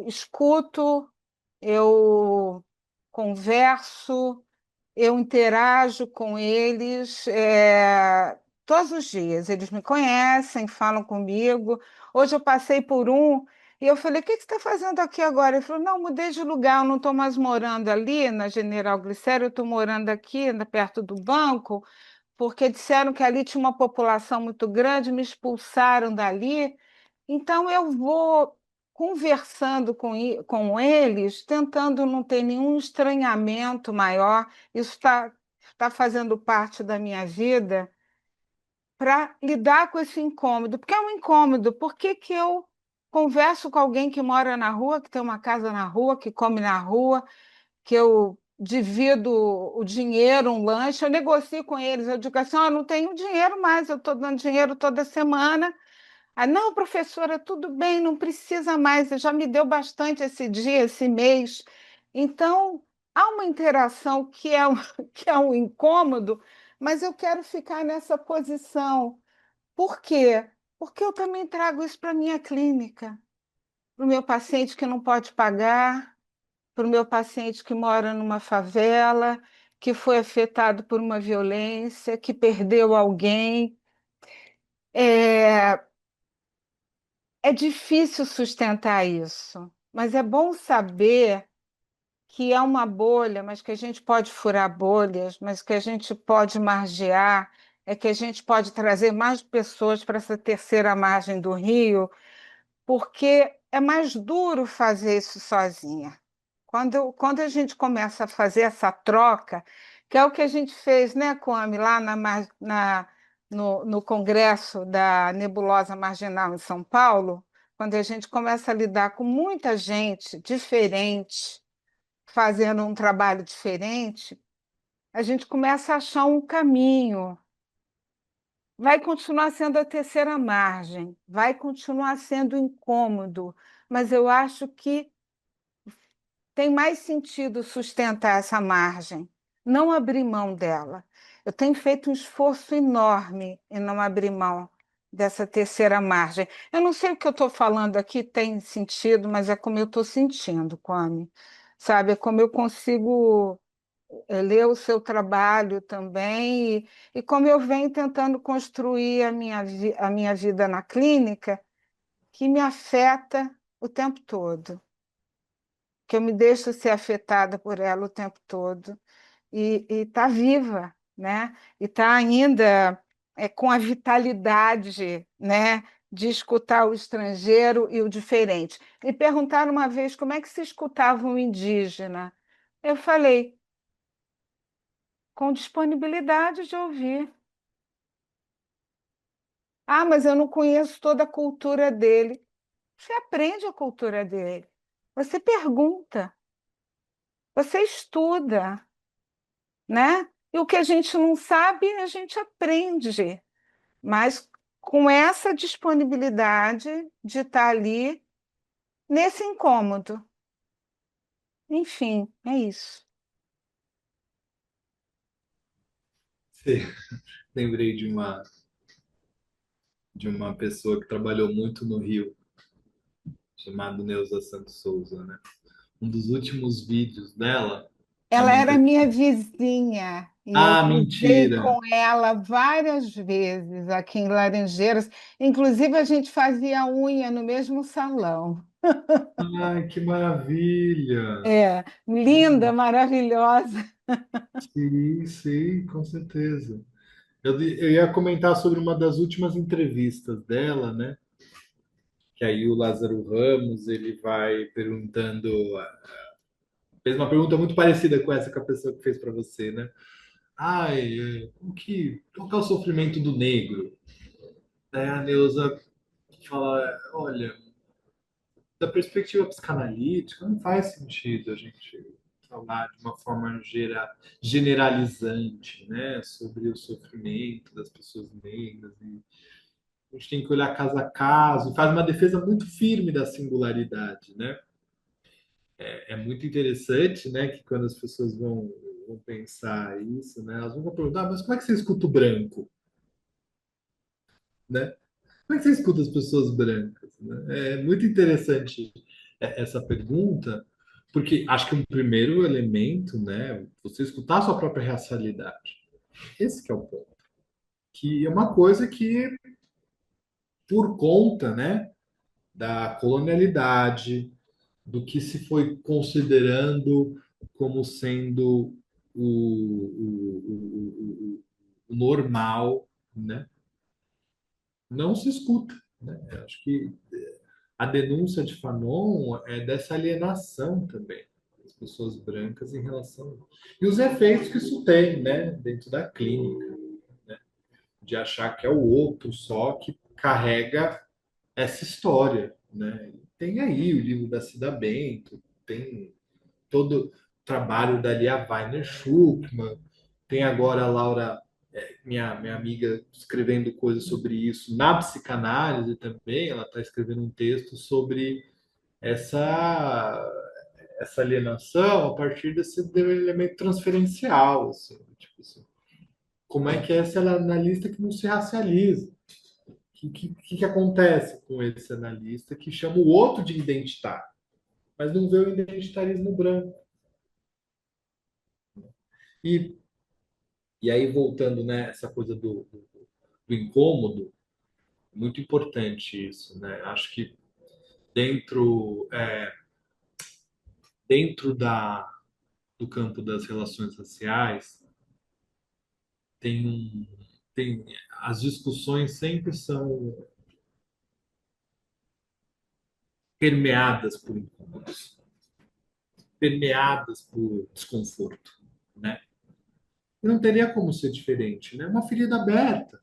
escuto, eu converso, eu interajo com eles todos os dias. Eles me conhecem, falam comigo. Hoje eu passei por um e eu falei: o que que você está fazendo aqui agora? Ele falou: não, mudei de lugar, eu não estou mais morando ali na General Glicério, eu estou morando aqui perto do banco, porque disseram que ali tinha uma população muito grande, me expulsaram dali. Então, eu vou conversando com eles, tentando não ter nenhum estranhamento maior. Isso está fazendo parte da minha vida para lidar com esse incômodo, porque é um incômodo. Por que que eu converso com alguém que mora na rua, que tem uma casa na rua, que come na rua, que eu divido o dinheiro, um lanche, eu negocio com eles, eu digo assim: não tenho dinheiro mais, eu estou dando dinheiro toda semana, Ah, não, professora, tudo bem, não precisa mais, você já me deu bastante esse dia, esse mês. Então, há uma interação que é que é um incômodo, mas eu quero ficar nessa posição. Por quê? Porque eu também trago isso para a minha clínica, para o meu paciente que não pode pagar, para o meu paciente que mora numa favela, que foi afetado por uma violência, que perdeu alguém. É, é difícil sustentar isso, mas é bom saber que é uma bolha, mas que a gente pode furar bolhas, mas que a gente pode margear, é que a gente pode trazer mais pessoas para essa terceira margem do rio, porque é mais duro fazer isso sozinha. Quando a gente começa a fazer essa troca, que é o que a gente fez, né, Kwame, lá no Congresso da Nebulosa Marginal em São Paulo, quando a gente começa a lidar com muita gente diferente, fazendo um trabalho diferente, a gente começa a achar um caminho. Vai continuar sendo a terceira margem, vai continuar sendo incômodo, mas eu acho que tem mais sentido sustentar essa margem, não abrir mão dela. Eu tenho feito um esforço enorme em não abrir mão dessa terceira margem. Eu não sei o que eu estou falando aqui tem sentido, mas é como eu estou sentindo, Kwame. Sabe, é como eu consigo ler o seu trabalho também e como eu venho tentando construir a minha vida na clínica, que me afeta o tempo todo, que eu me deixo ser afetada por ela o tempo todo e está viva, né? E está ainda com a vitalidade, né? De escutar o estrangeiro e o diferente. Me perguntaram uma vez como é que se escutava um indígena. Eu falei, com disponibilidade de ouvir. Ah, mas eu não conheço toda a cultura dele. Você aprende a cultura dele. Você pergunta, você estuda, né? E o que a gente não sabe, a gente aprende, mas com essa disponibilidade de estar ali nesse incômodo. Enfim, é isso. Sim. Lembrei de uma pessoa que trabalhou muito no Rio, chamada Neuza Santos Souza, né? Um dos últimos vídeos dela é Ela uma era entrevista. minha vizinha e eu Ah, cruzei mentira! com ela várias vezes aqui em Laranjeiras. Inclusive, a gente fazia unha no mesmo salão. Ai, que maravilha! É, linda, maravilhosa. Sim, sim, com certeza. Eu ia comentar sobre uma das últimas entrevistas dela, né? Que aí o Lázaro Ramos ele vai perguntando, fez uma pergunta muito parecida com essa que a pessoa que fez para você, né? Ai, qual que é o sofrimento do negro? Daí a Neuza fala, olha, da perspectiva psicanalítica, não faz sentido a gente falar de uma forma generalizante, né, sobre o sofrimento das pessoas negras. E a gente tem que olhar caso a caso, faz uma defesa muito firme da singularidade, né? É muito interessante, né, que quando as pessoas vão pensar isso, né, elas vão perguntar, mas como é que você escuta o branco, né? Como é que você escuta as pessoas brancas, né? É muito interessante essa pergunta, porque acho que um primeiro elemento, né, você escutar a sua própria racialidade. Esse que é o ponto. Que é uma coisa que, por conta, né, da colonialidade, do que se foi considerando como sendo o normal, né, não se escuta. Né? Eu acho que a denúncia de Fanon é dessa alienação também das pessoas brancas em relação e os efeitos que isso tem, né, dentro da clínica, né, de achar que é o outro só que carrega essa história, né? Tem aí o livro da Cida Bento, tem todo o trabalho da Lia Weiner Schuckmann, tem agora a Laura minha amiga escrevendo coisas sobre isso na psicanálise também, ela está escrevendo um texto sobre essa essa alienação a partir desse elemento transferencial, assim, tipo assim, como é que é esse analista que não se racializa? O que acontece com esse analista que chama o outro de identitário, mas não vê o identitarismo branco? E, e aí, voltando, né, essa coisa do incômodo, muito importante isso, né? Acho que dentro, dentro do campo das relações raciais, tem um, tem, as discussões sempre são permeadas por incômodos, permeadas por desconforto, né? E não teria como ser diferente, né? Uma ferida aberta.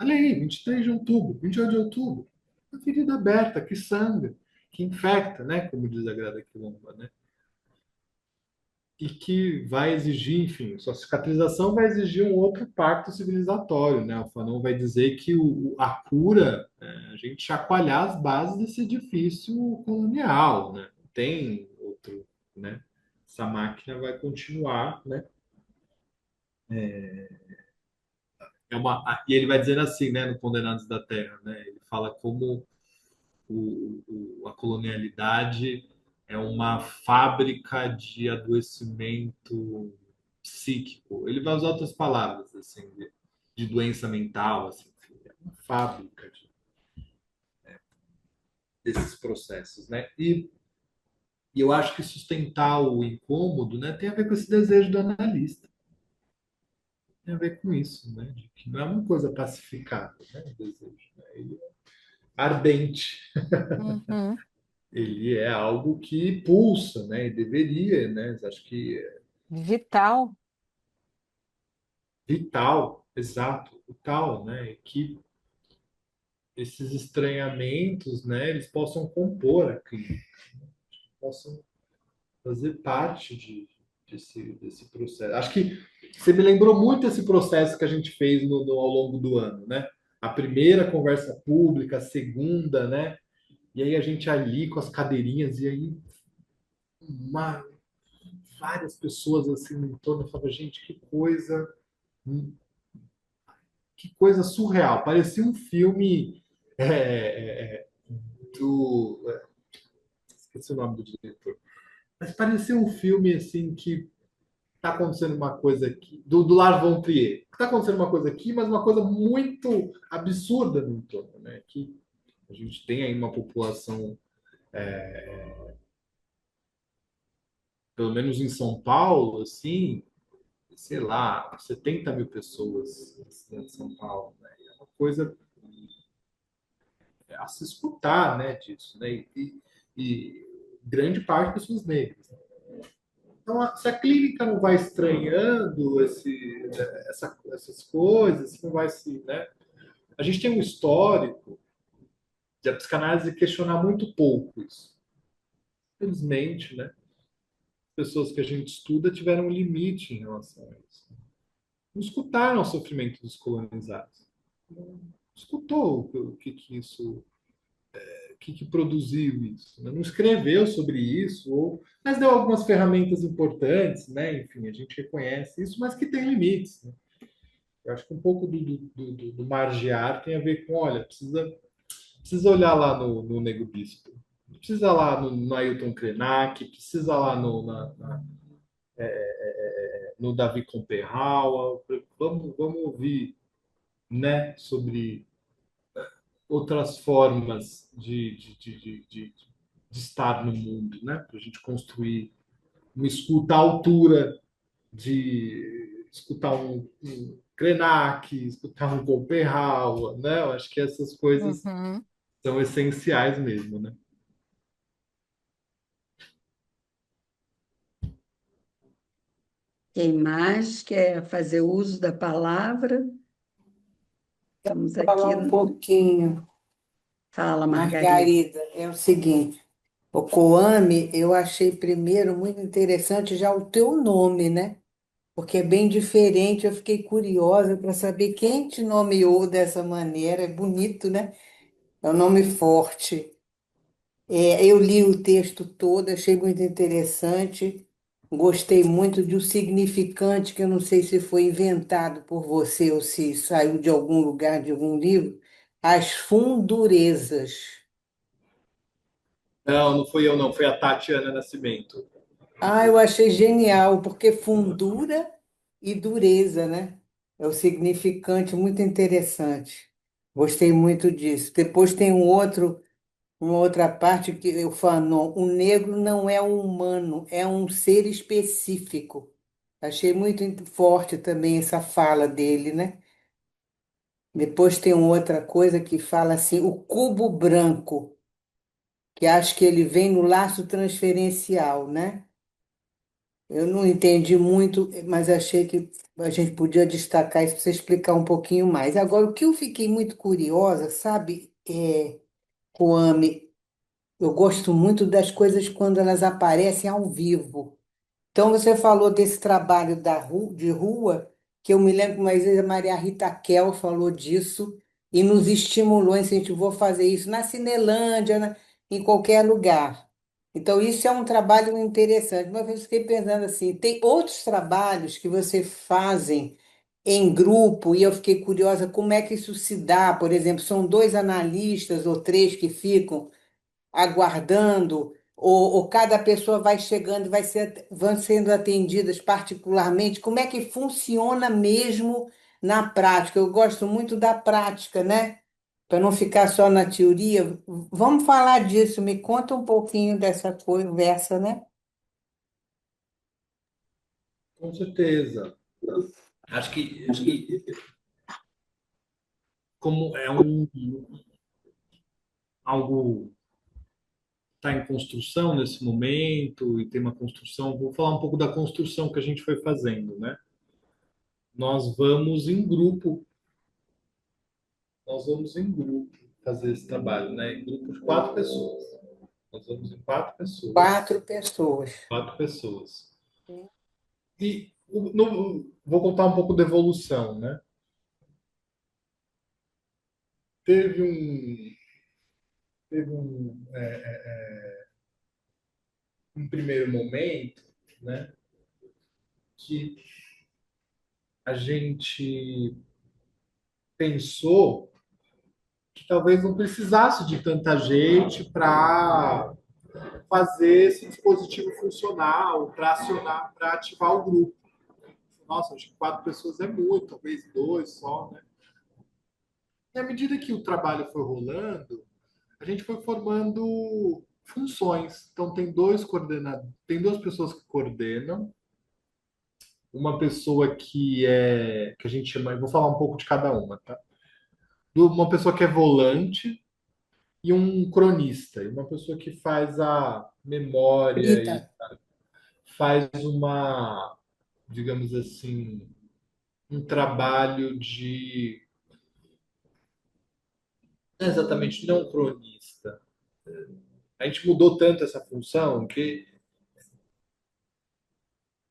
Olha aí, 23 de outubro, 28 de outubro. Uma ferida aberta que sangra, que infecta, né? Como diz a Grada Quilomba, né? E que vai exigir, enfim, sua cicatrização vai exigir um outro pacto civilizatório, né? O Fanon vai dizer que a cura é a gente chacoalhar as bases desse edifício colonial, né? Não tem outro, né? Essa máquina vai continuar, né? E ele vai dizer assim, né, no Condenados da Terra, né? Ele fala como a colonialidade é uma fábrica de adoecimento psíquico. Ele vai usar outras palavras, assim, de doença mental, assim, é uma fábrica desses processos, né? E eu acho que sustentar o incômodo, né, tem a ver com esse desejo do analista. Tem a ver com isso, né? De que não é uma coisa pacificada, né? O desejo, né? Ele é ardente. Uhum. Ele é algo que pulsa, né? E deveria, né? Acho que é Vital. vital, exato, vital, né? Que esses estranhamentos, né? Eles possam compor a clínica, possam fazer parte desse processo. Acho que você me lembrou muito esse processo que a gente fez ao longo do ano, né? A primeira conversa pública, a segunda, né? E aí a gente ali com as cadeirinhas, e aí uma, várias pessoas assim em torno, eu falava, gente, que coisa surreal. Parecia um filme do. Esqueci o nome do diretor. Mas parecia um filme assim que está acontecendo uma coisa aqui, do Lars von Trier. Está acontecendo uma coisa aqui, mas uma coisa muito absurda no entorno, né? Que a gente tem aí uma população, pelo menos em São Paulo, assim, sei lá, 70 mil pessoas na cidade de São Paulo, né? É uma coisa a se escutar, né, disso, né? E grande parte das pessoas negras. Então, se a clínica não vai estranhando essas coisas, se não vai se, né? A gente tem um histórico de a psicanálise questionar muito pouco isso. Infelizmente, né? Pessoas que a gente estuda tiveram um limite em relação a isso. Não escutaram o sofrimento dos colonizados. Não escutou que isso que produziu isso, né? Não escreveu sobre isso, mas deu algumas ferramentas importantes, né? Enfim, a gente reconhece isso, mas que tem limites, né? Eu acho que um pouco do margear tem a ver com, olha, precisa olhar lá no Nego Bispo, precisa lá no Ailton Krenak, precisa lá no Davi Comperral, vamos ouvir, né, sobre outras formas de estar no mundo, né? Para a gente construir uma escuta à altura de escutar um Krenak, escutar um Gopperhal, né? Eu acho que essas coisas Uhum. são essenciais mesmo, né? Quem mais quer fazer uso da palavra? Estamos aqui. Falar um pouquinho, Fala, Margarida. Margarida, é o seguinte, o Coame, eu achei primeiro muito interessante já o teu nome, né? porque é bem diferente. Eu fiquei curiosa para saber quem te nomeou dessa maneira. É bonito, né? É um nome forte. Eu li o texto todo, achei muito interessante. Gostei muito de um significante, que eu não sei se foi inventado por você ou se saiu de algum lugar, de algum livro. As fundurezas. Não, não fui eu, não. Foi a Tatiana Nascimento. Ah, eu achei genial, porque fundura e dureza, né? É o significante muito interessante. Gostei muito disso. Depois tem uma outra parte que eu falo, o negro não é um humano, é um ser específico. Achei muito forte também essa fala dele, né? Depois tem uma outra coisa que fala assim, o cubo branco, que acho que ele vem no laço transferencial, né? Eu não entendi muito, mas achei que a gente podia destacar isso para você explicar um pouquinho mais. Agora, o que eu fiquei muito curiosa, sabe, Coame, eu gosto muito das coisas quando elas aparecem ao vivo. Então, você falou desse trabalho de rua, que eu me lembro que uma vez a Maria Rita Kel falou disso e nos estimulou, incentivou a fazer isso na Cinelândia, em qualquer lugar. Então, isso é um trabalho interessante. Mas eu fiquei pensando assim, tem outros trabalhos que você fazem em grupo, e eu fiquei curiosa como é que isso se dá. Por exemplo, são dois analistas ou três que ficam aguardando, ou cada pessoa vai chegando e vão sendo atendidas particularmente? Como é que funciona mesmo na prática? Eu gosto muito da prática, né? Para não ficar só na teoria. Vamos falar disso, me conta um pouquinho dessa conversa, né? Com certeza. Acho que como é algo está em construção nesse momento e tem uma construção, vou falar um pouco da construção que a gente foi fazendo, né? Nós vamos em grupo, nós vamos em grupo fazer esse trabalho, né? Em grupo de 4 pessoas. Nós vamos em 4 pessoas, Quatro pessoas. 4 pessoas. E vou contar um pouco da evolução, né? Teve um, um primeiro momento, né? Que a gente pensou que talvez não precisasse de tanta gente para fazer esse dispositivo funcional, para acionar, para ativar o grupo. Nossa, acho que 4 pessoas é muito, talvez dois só, né? E à medida que o trabalho foi rolando, a gente foi formando funções. Então tem dois coordenadores, tem 2 pessoas que coordenam, uma pessoa que a gente chama, eu vou falar um pouco de cada uma, tá? Uma pessoa que é volante e um cronista, e uma pessoa que faz a memória Rita, e faz uma, digamos assim, um trabalho de, não é exatamente não cronista. A gente mudou tanto essa função que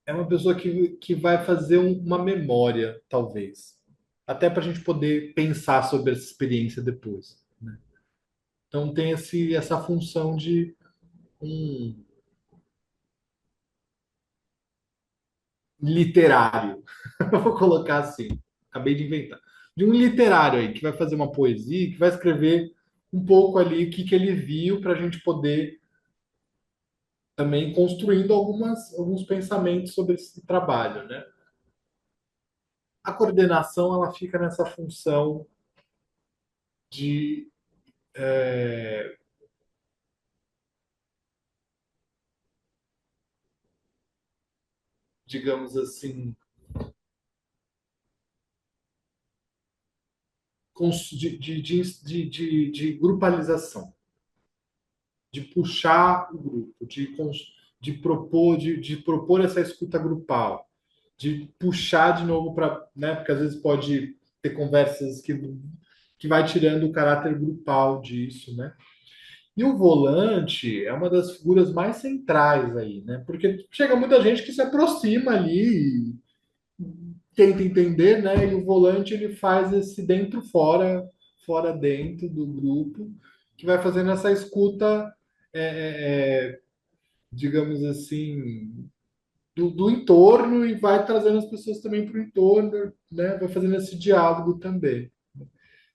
é uma pessoa que vai fazer uma memória, talvez. Até para a gente poder pensar sobre essa experiência depois, né? Então tem essa função de um literário. Vou colocar assim. Acabei de inventar. De um literário aí, que vai fazer uma poesia, que vai escrever um pouco ali o que ele viu para a gente poder também construindo alguns pensamentos sobre esse trabalho, né? A coordenação ela fica nessa função de, digamos assim, de grupalização, de puxar o grupo, de propor essa escuta grupal, de puxar de novo para, né, porque às vezes pode ter conversas que vai tirando o caráter grupal disso, né? E o volante é uma das figuras mais centrais aí, né? Porque chega muita gente que se aproxima ali tenta entender, né? E o volante ele faz esse dentro-fora, fora-dentro do grupo, que vai fazendo essa escuta, é, digamos assim, do entorno e vai trazendo as pessoas também para o entorno, né? Vai fazendo esse diálogo também.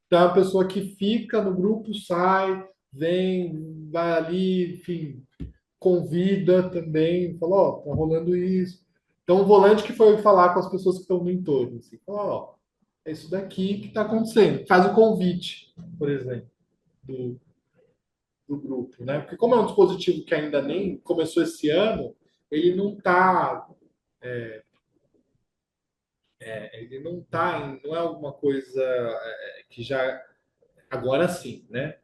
Então, a pessoa que fica no grupo sai, vem, vai ali, enfim, convida também, fala, ó, tá rolando isso. Então, o volante que foi falar com as pessoas que estão no entorno, assim, fala, ó, é isso daqui que está acontecendo. Faz o convite, por exemplo, do grupo, né? Porque como é um dispositivo que ainda nem começou esse ano, ele não está não é alguma coisa que já agora sim, né?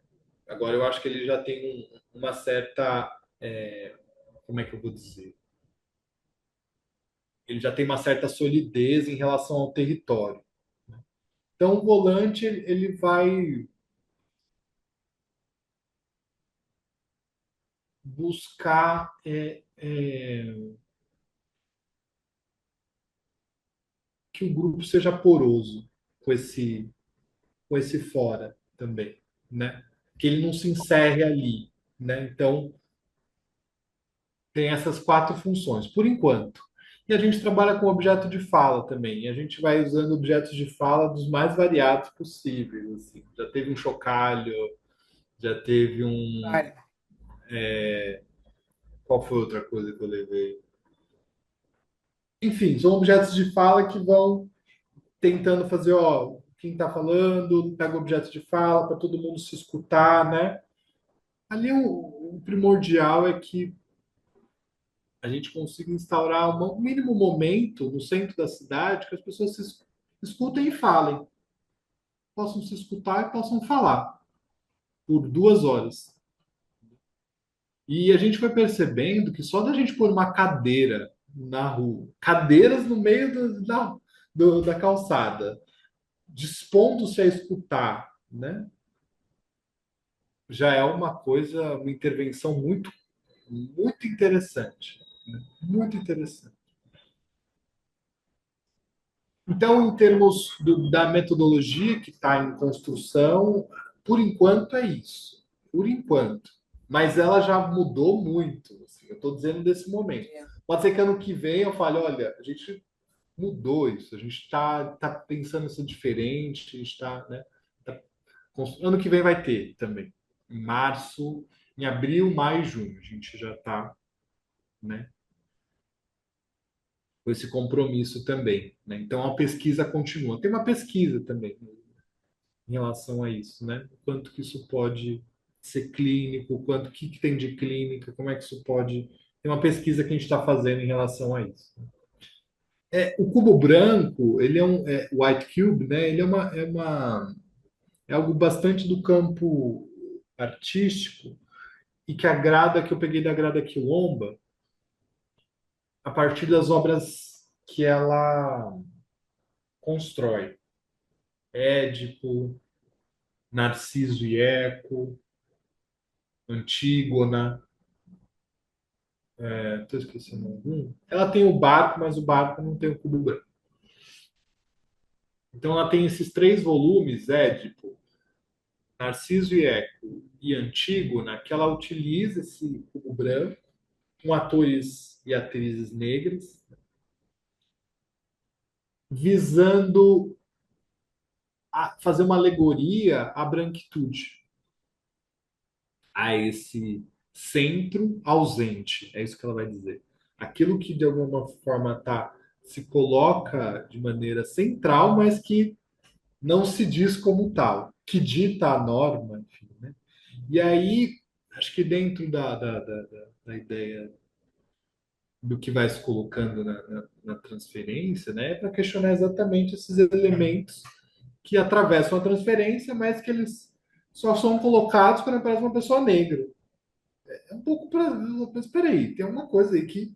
Agora eu acho que ele já tem uma certa, como é que eu vou dizer? Ele já tem uma certa solidez em relação ao território. Então o volante ele vai buscar que o grupo seja poroso com esse fora também, né? Que ele não se encerre ali, né? Então tem essas quatro funções, por enquanto. E a gente trabalha com objeto de fala também. E a gente vai usando objetos de fala dos mais variados possíveis. Assim. Já teve um chocalho, já teve um. Vale. Qual foi outra coisa que eu levei? Enfim, são objetos de fala que vão tentando fazer, ó, quem está falando, pega o objeto de fala para todo mundo se escutar, né? Ali o primordial é que a gente consiga instaurar um mínimo momento no centro da cidade que as pessoas se escutem e falem, possam se escutar e possam falar por 2 horas. E a gente foi percebendo que só da gente pôr uma cadeira na rua, cadeiras no meio da calçada, dispondo-se a escutar, né? Já é uma coisa, uma intervenção muito, muito interessante. Né? Muito interessante. Então, em termos da metodologia que está em construção, por enquanto é isso. Por enquanto. Mas ela já mudou muito. Assim, eu estou dizendo desse momento. Pode ser que ano que vem eu fale, olha, a gente mudou isso, a gente está pensando isso diferente, a gente está, né, tá, ano que vem vai ter também. Em março, em abril, maio, junho, a gente já está, né, com esse compromisso também. Né? Então a pesquisa continua. Tem uma pesquisa também em relação a isso, né? Quanto que isso pode ser clínico, quanto que tem de clínica, como é que isso pode. Tem uma pesquisa que a gente está fazendo em relação a isso. O cubo branco, ele o white cube, né? Ele é algo bastante do campo artístico e que agrada, que eu peguei da Grada Quilomba, a partir das obras que ela constrói. Édipo, Narciso e Eco, Antígona, estou esquecendo algum. Ela tem o barco, mas o barco não tem o cubo branco. Então ela tem esses 3 volumes, Édipo, Narciso e Eco e Antígona, que ela utiliza esse cubo branco com atores e atrizes negras, visando fazer uma alegoria à branquitude, a esse centro ausente. É isso que ela vai dizer. Aquilo que de alguma forma se coloca de maneira central, mas que não se diz como tal, que dita a norma, enfim, né? E aí, acho que dentro da ideia do que vai se colocando na transferência, né, é para questionar exatamente esses elementos que atravessam a transferência, mas que eles só são colocados quando aparece uma pessoa negra. É um pouco para. Mas peraí, tem uma coisa aí que.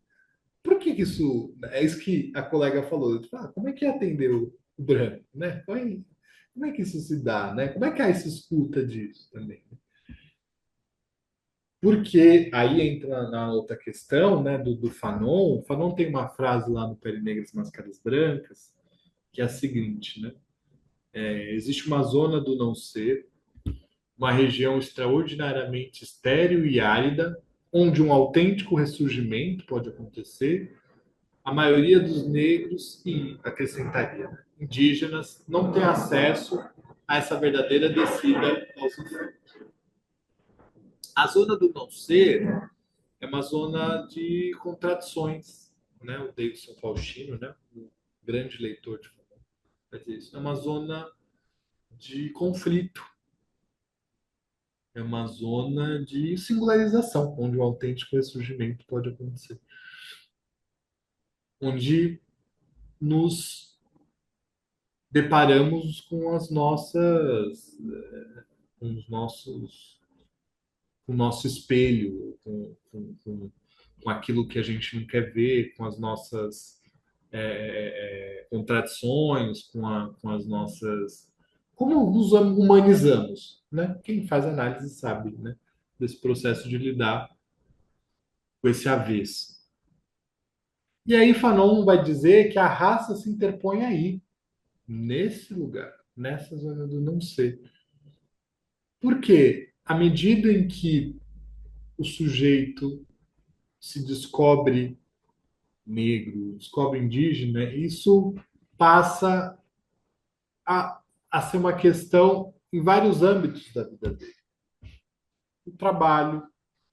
Por que isso. É isso que a colega falou. Tipo, como é que é atender o branco? Né? Como é que isso se dá? Né? Como é que há essa escuta disso também? Porque aí entra na outra questão, né, do Fanon. O Fanon tem uma frase lá no Pele Negras Máscaras Brancas, que é a seguinte, né? Existe uma zona do não ser, uma região extraordinariamente estéril e árida, onde um autêntico ressurgimento pode acontecer. A maioria dos negros, e acrescentaria, né, indígenas, não tem acesso a essa verdadeira descida aos infernos. A zona do não ser é uma zona de contradições, né? O Davidson Faustino, né? O grande leitor de Fanon, vai dizer isso. É uma zona de conflito, é uma zona de singularização, onde o autêntico ressurgimento pode acontecer, onde nos deparamos com as nossas, com os nossos, com o nosso espelho, com aquilo que a gente não quer ver, com as nossas contradições, com as nossas. Como nos humanizamos, né? Quem faz análise sabe, né? Desse processo de lidar com esse avesso. E aí Fanon vai dizer que a raça se interpõe aí, nesse lugar, nessa zona do não ser. Por quê? À medida em que o sujeito se descobre negro, descobre indígena, isso passa a ser uma questão em vários âmbitos da vida dele. No trabalho,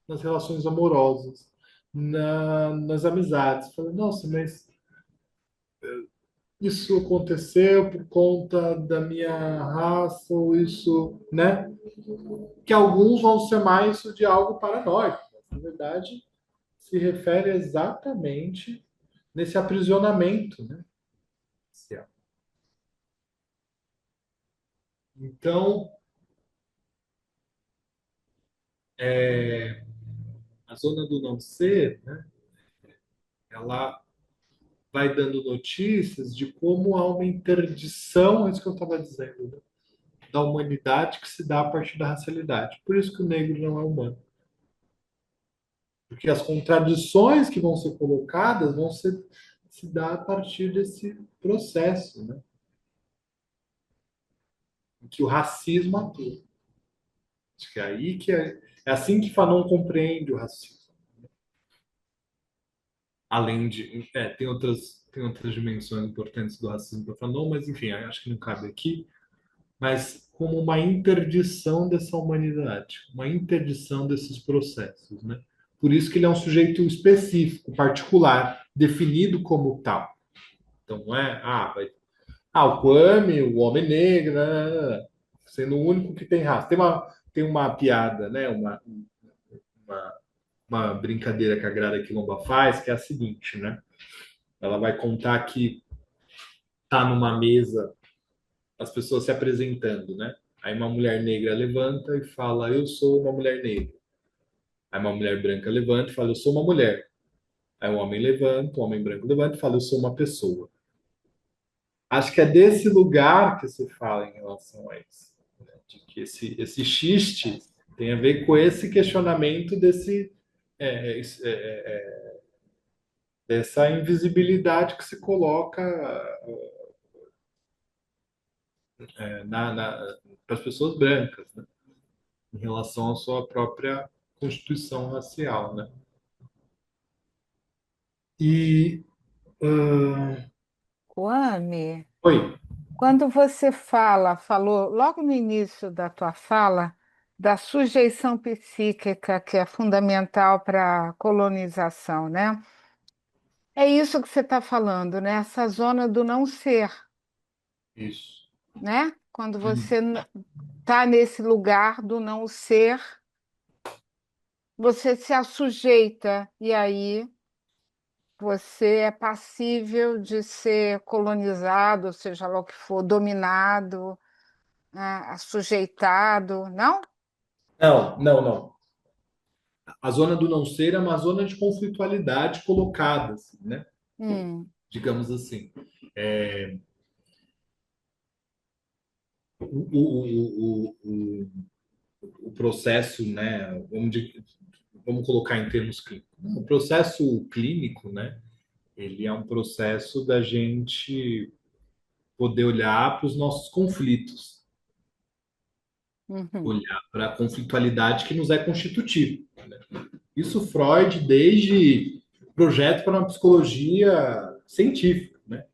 nas relações amorosas, nas amizades. Fala, nossa, mas isso aconteceu por conta da minha raça, ou isso, né? Que alguns vão ser mais de algo paranoico. Mas, na verdade, se refere exatamente nesse aprisionamento, né? Então, a zona do não ser, né? Ela vai dando notícias de como há uma interdição, é isso que eu estava dizendo, né? Da humanidade que se dá a partir da racialidade. Por isso que o negro não é humano. Porque as contradições que vão ser colocadas vão se dar a partir desse processo, né? Em que o racismo atua. Acho que é aí que é assim que Fanon compreende o racismo. Além de. Tem outras dimensões importantes do racismo para Fanon, mas enfim, acho que não cabe aqui. Mas como uma interdição dessa humanidade, uma interdição desses processos, né? Por isso que ele é um sujeito específico, particular, definido como tal. Então não é, o Kwame, o homem negro, né, sendo o único que tem raça. Tem uma piada, né, uma, uma brincadeira que a Grada Quilomba faz, que é a seguinte, né? Ela vai contar que tá numa mesa as pessoas se apresentando, né? Aí uma mulher negra levanta e fala, eu sou uma mulher negra. Aí uma mulher branca levanta e fala, eu sou uma mulher. Aí um homem levanta, um homem branco levanta e fala, eu sou uma pessoa. Acho que é desse lugar que se fala em relação a isso. Né? De que esse xiste tem a ver com esse questionamento dessa invisibilidade que se coloca para as pessoas brancas, né? Em relação à sua própria constituição racial, né? E Kwame, oi, quando você falou logo no início da tua fala, da sujeição psíquica, que é fundamental para a colonização, né? É isso que você está falando, né? Essa zona do não ser, isso. né? Quando você está nesse lugar do não ser, você se assujeita, e aí você é passível de ser colonizado, seja lá o que for, dominado, né? Assujeitado, não? Não, não, não. A zona do não ser é uma zona de conflitualidade colocada, assim, né? Hum, Digamos assim. O processo, né? Vamos colocar em termos clínicos. O processo clínico, né? Ele é um processo da gente poder olhar para os nossos conflitos, Uhum. olhar para a conflitualidade que nos é constitutiva. Isso Freud, desde projeto para uma psicologia científica, né?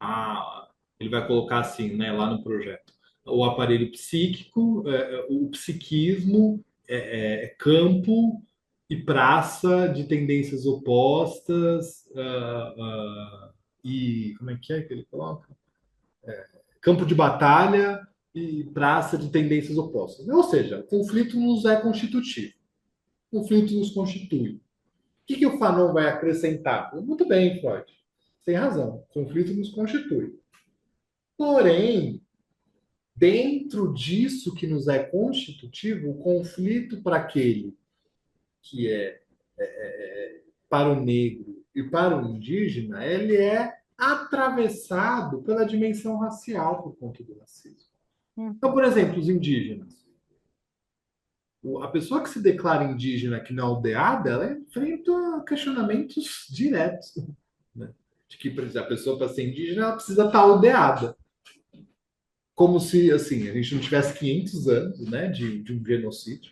Ah, ele vai colocar assim, né, lá no projeto. O aparelho psíquico, o psiquismo é campo e praça de tendências opostas, e como é que ele coloca? Campo de batalha e praça de tendências opostas. Ou seja, o conflito nos é constitutivo. O conflito nos constitui. O que o Fanon vai acrescentar? Muito bem, Freud. Tem razão. O conflito nos constitui. Porém, dentro disso que nos é constitutivo, o conflito para aquele que para o negro e para o indígena, ele é atravessado pela dimensão racial por conta do racismo. Então, Uhum. por exemplo, os indígenas. A pessoa que se declara indígena aqui na aldeada, ela enfrenta questionamentos diretos, né? De que, por exemplo, a pessoa para ser indígena, ela precisa estar aldeada. Como se, assim, a gente não tivesse 500 anos, né, de um genocídio,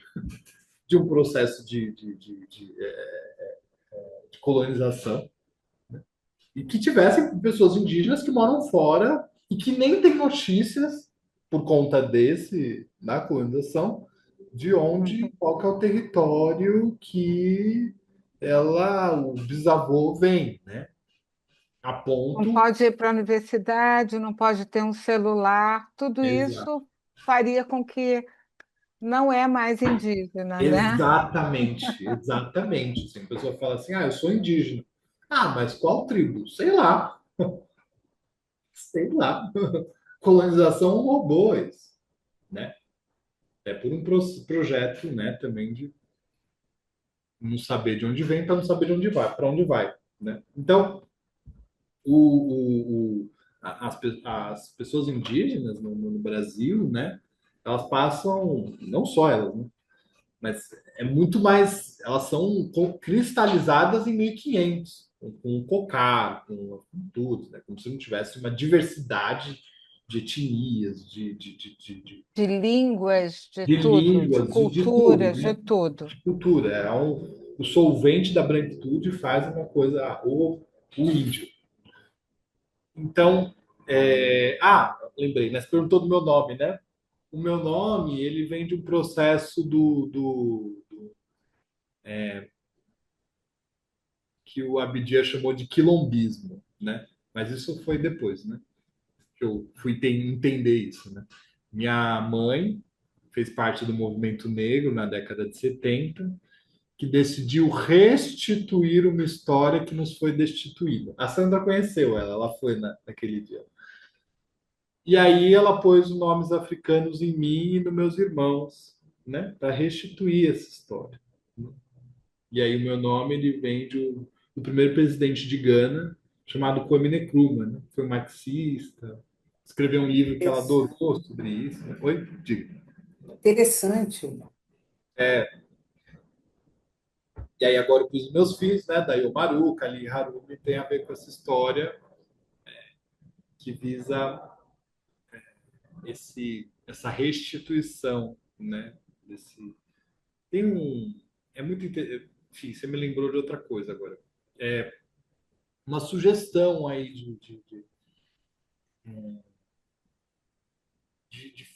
de um processo de colonização, e que tivessem pessoas indígenas que moram fora e que nem têm notícias por conta da colonização, de onde, Uhum. qual que é o território que o bisavô vem, né? A Não ponto. pode ir para a universidade, não pode ter um celular, tudo Exato. isso faria com que não é mais indígena, né? Exatamente, exatamente. Assim, a pessoa fala assim: ah, eu sou indígena. Ah, mas qual tribo? Sei lá, sei lá. Colonização robôs, né? É por um projeto, né, também de não saber de onde vem para não saber de onde vai, para onde vai, né? Então, as pessoas indígenas no Brasil, né, elas passam, não só elas, né, mas é muito mais, elas são cristalizadas em 1500, com o cocar, com tudo, né, como se não tivesse uma diversidade de etnias, De línguas, de de tudo, de línguas, de tudo, culturas, de né? tudo. De cultura. O solvente da branquitude faz uma coisa, o índio. Então, lembrei, né? Você perguntou do meu nome, né? O meu nome, ele vem de um processo que o Abdias chamou de quilombismo, né? Mas isso foi depois, né? Que eu fui entender isso, né? Minha mãe fez parte do movimento negro na década de 70, que decidiu restituir uma história que nos foi destituída. A Sandra conheceu ela foi naquele dia. E aí ela pôs os nomes africanos em mim e nos meus irmãos, né, para restituir essa história. E aí o meu nome ele vem do primeiro presidente de Gana, chamado Kwame Nkrumah, né? Foi marxista, escreveu um livro que ela adorou sobre isso. Né? Oi, diga. Interessante. E aí agora com os meus filhos, né, daí o Maru, Kali Harumi, tem a ver com essa história que visa essa restituição, né? Tem é muito enfim, você me lembrou de outra coisa agora. É uma sugestão aí de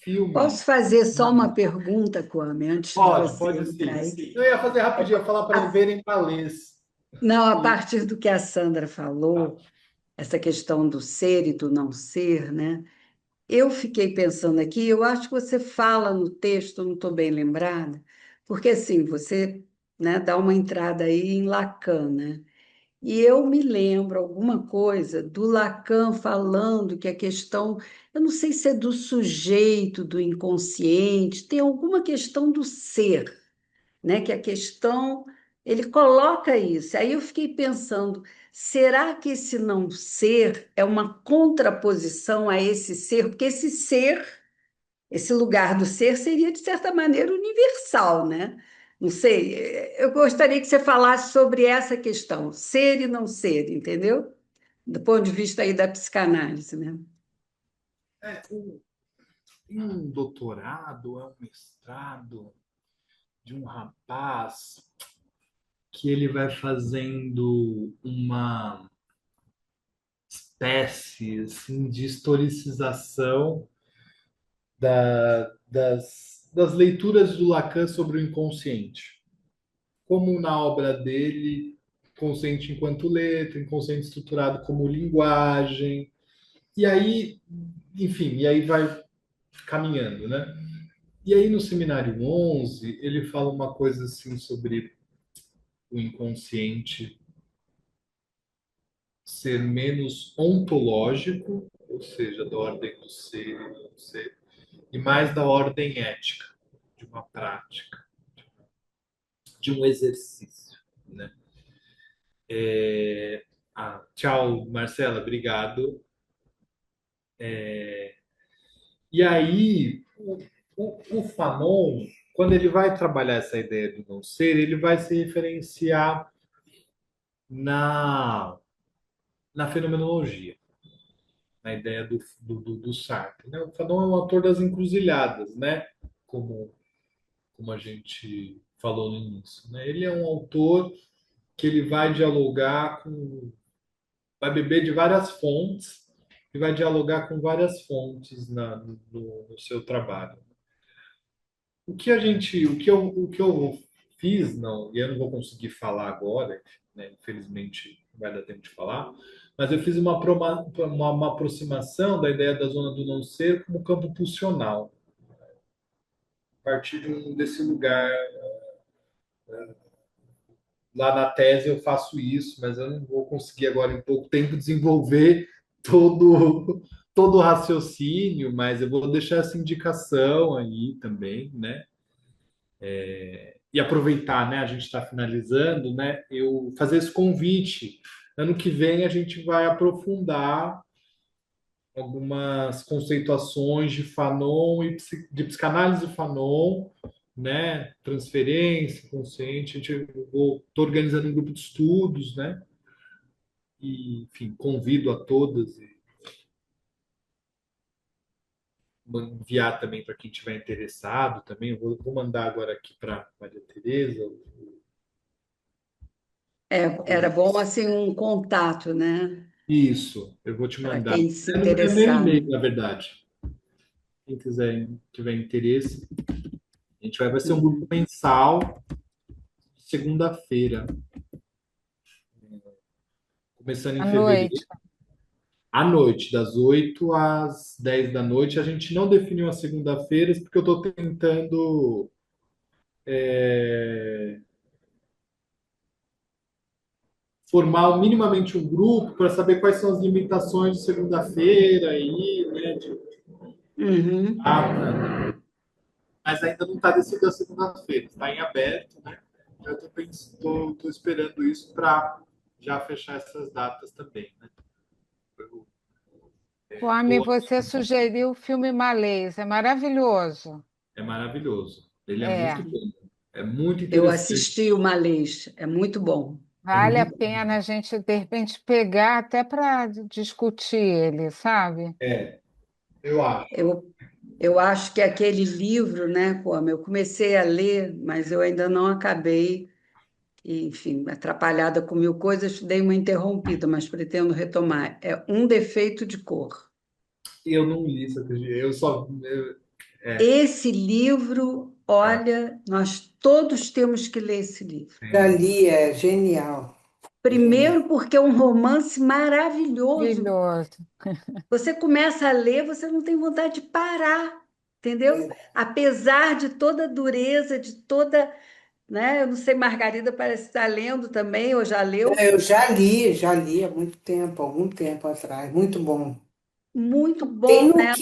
filme. Posso fazer só uma pergunta, Kwame, antes de você Pode entrar sim. aí? Eu ia fazer rapidinho, eu ia falar para ele verem palês. Não, a partir do que a Sandra falou, essa questão do ser e do não ser, né? Eu fiquei pensando aqui, eu acho que você fala no texto, não estou bem lembrada, porque assim, você, né, dá uma entrada aí em Lacan, né? E eu me lembro alguma coisa do Lacan falando que a questão, eu não sei se é do sujeito, do inconsciente, tem alguma questão do ser, né? Que a questão, ele coloca isso. Aí eu fiquei pensando, será que esse não ser é uma contraposição a esse ser? Porque esse ser, esse lugar do ser seria, de certa maneira, universal, né? Não sei, eu gostaria que você falasse sobre essa questão, ser e não ser, entendeu? Do ponto de vista aí da psicanálise, né? um doutorado, é um mestrado de um rapaz que ele vai fazendo uma espécie assim, de historicização das leituras do Lacan sobre o inconsciente. Como na obra dele, consciente enquanto letra, inconsciente estruturado como linguagem, e aí, enfim, e aí vai caminhando, né? E aí no seminário 11, ele fala uma coisa assim sobre o inconsciente ser menos ontológico, ou seja, da ordem do ser e do não ser, e mais da ordem ética, de uma prática, de um exercício, né? Tchau, Marcela, obrigado. E aí, o Fanon, quando ele vai trabalhar essa ideia do não ser, ele vai se referenciar na, na fenomenologia, na ideia do Sartre, né? O Fanon é um autor das encruzilhadas, né? Como a gente falou no início, né? Ele é um autor que ele vai dialogar com, vai beber de várias fontes e vai dialogar com várias fontes no seu trabalho. O que eu fiz, não, e eu não vou conseguir falar agora, né? Infelizmente não vai dar tempo de falar, mas eu fiz uma aproximação da ideia da zona do não ser como campo pulsional, a partir desse lugar. Lá na tese eu faço isso, mas eu não vou conseguir agora em pouco tempo desenvolver todo o raciocínio, mas eu vou deixar essa indicação aí também, né? E aproveitar, né? A gente está finalizando, né? Eu fazer esse convite. Ano que vem a gente vai aprofundar algumas conceituações de Fanon e de psicanálise Fanon, né? Transferência, consciente. Estou organizando um grupo de estudos, né? E, enfim, convido a todas e enviar também para quem estiver interessado também. Vou mandar agora aqui para Maria Tereza. Era bom assim um contato, né? Isso, eu vou te Para mandar. quem se É meu interessar. e-mail, na verdade. Quem tiver interesse, vai ser um grupo mensal, segunda-feira, começando em À fevereiro, noite. à noite, das 8 às 10 da noite. A gente não definiu as segunda-feiras, porque eu estou tentando formar minimamente um grupo para saber quais são as limitações de segunda-feira aí, né, de Uhum. data, mas ainda não está decidido a segunda-feira, está em aberto, né? Eu estou esperando isso para já fechar essas datas também, né? Kwame, você sugeriu o filme Malês, é maravilhoso. É maravilhoso. Ele é É, muito bom. É muito Eu interessante. assisti o Malês, é muito bom. É vale a muito, pena a gente, de repente, pegar até para discutir ele, sabe? eu acho. Eu, eu acho que aquele livro, né, como eu comecei a ler, mas eu ainda não acabei, e, enfim, atrapalhada com mil coisas, dei uma interrompida, mas pretendo retomar. É Um Defeito de Cor. Eu não li isso, eu só. Esse livro, olha, nós todos temos que ler esse livro. Dali é genial, genial. Primeiro, porque é um romance maravilhoso. Maravilhoso. Você começa a ler, você não tem vontade de parar, entendeu? Apesar de toda a dureza, de toda, né? Eu não sei, Margarida parece estar lendo também, ou já leu. Eu já li há muito tempo, algum tempo atrás. Muito bom. Muito bom, né?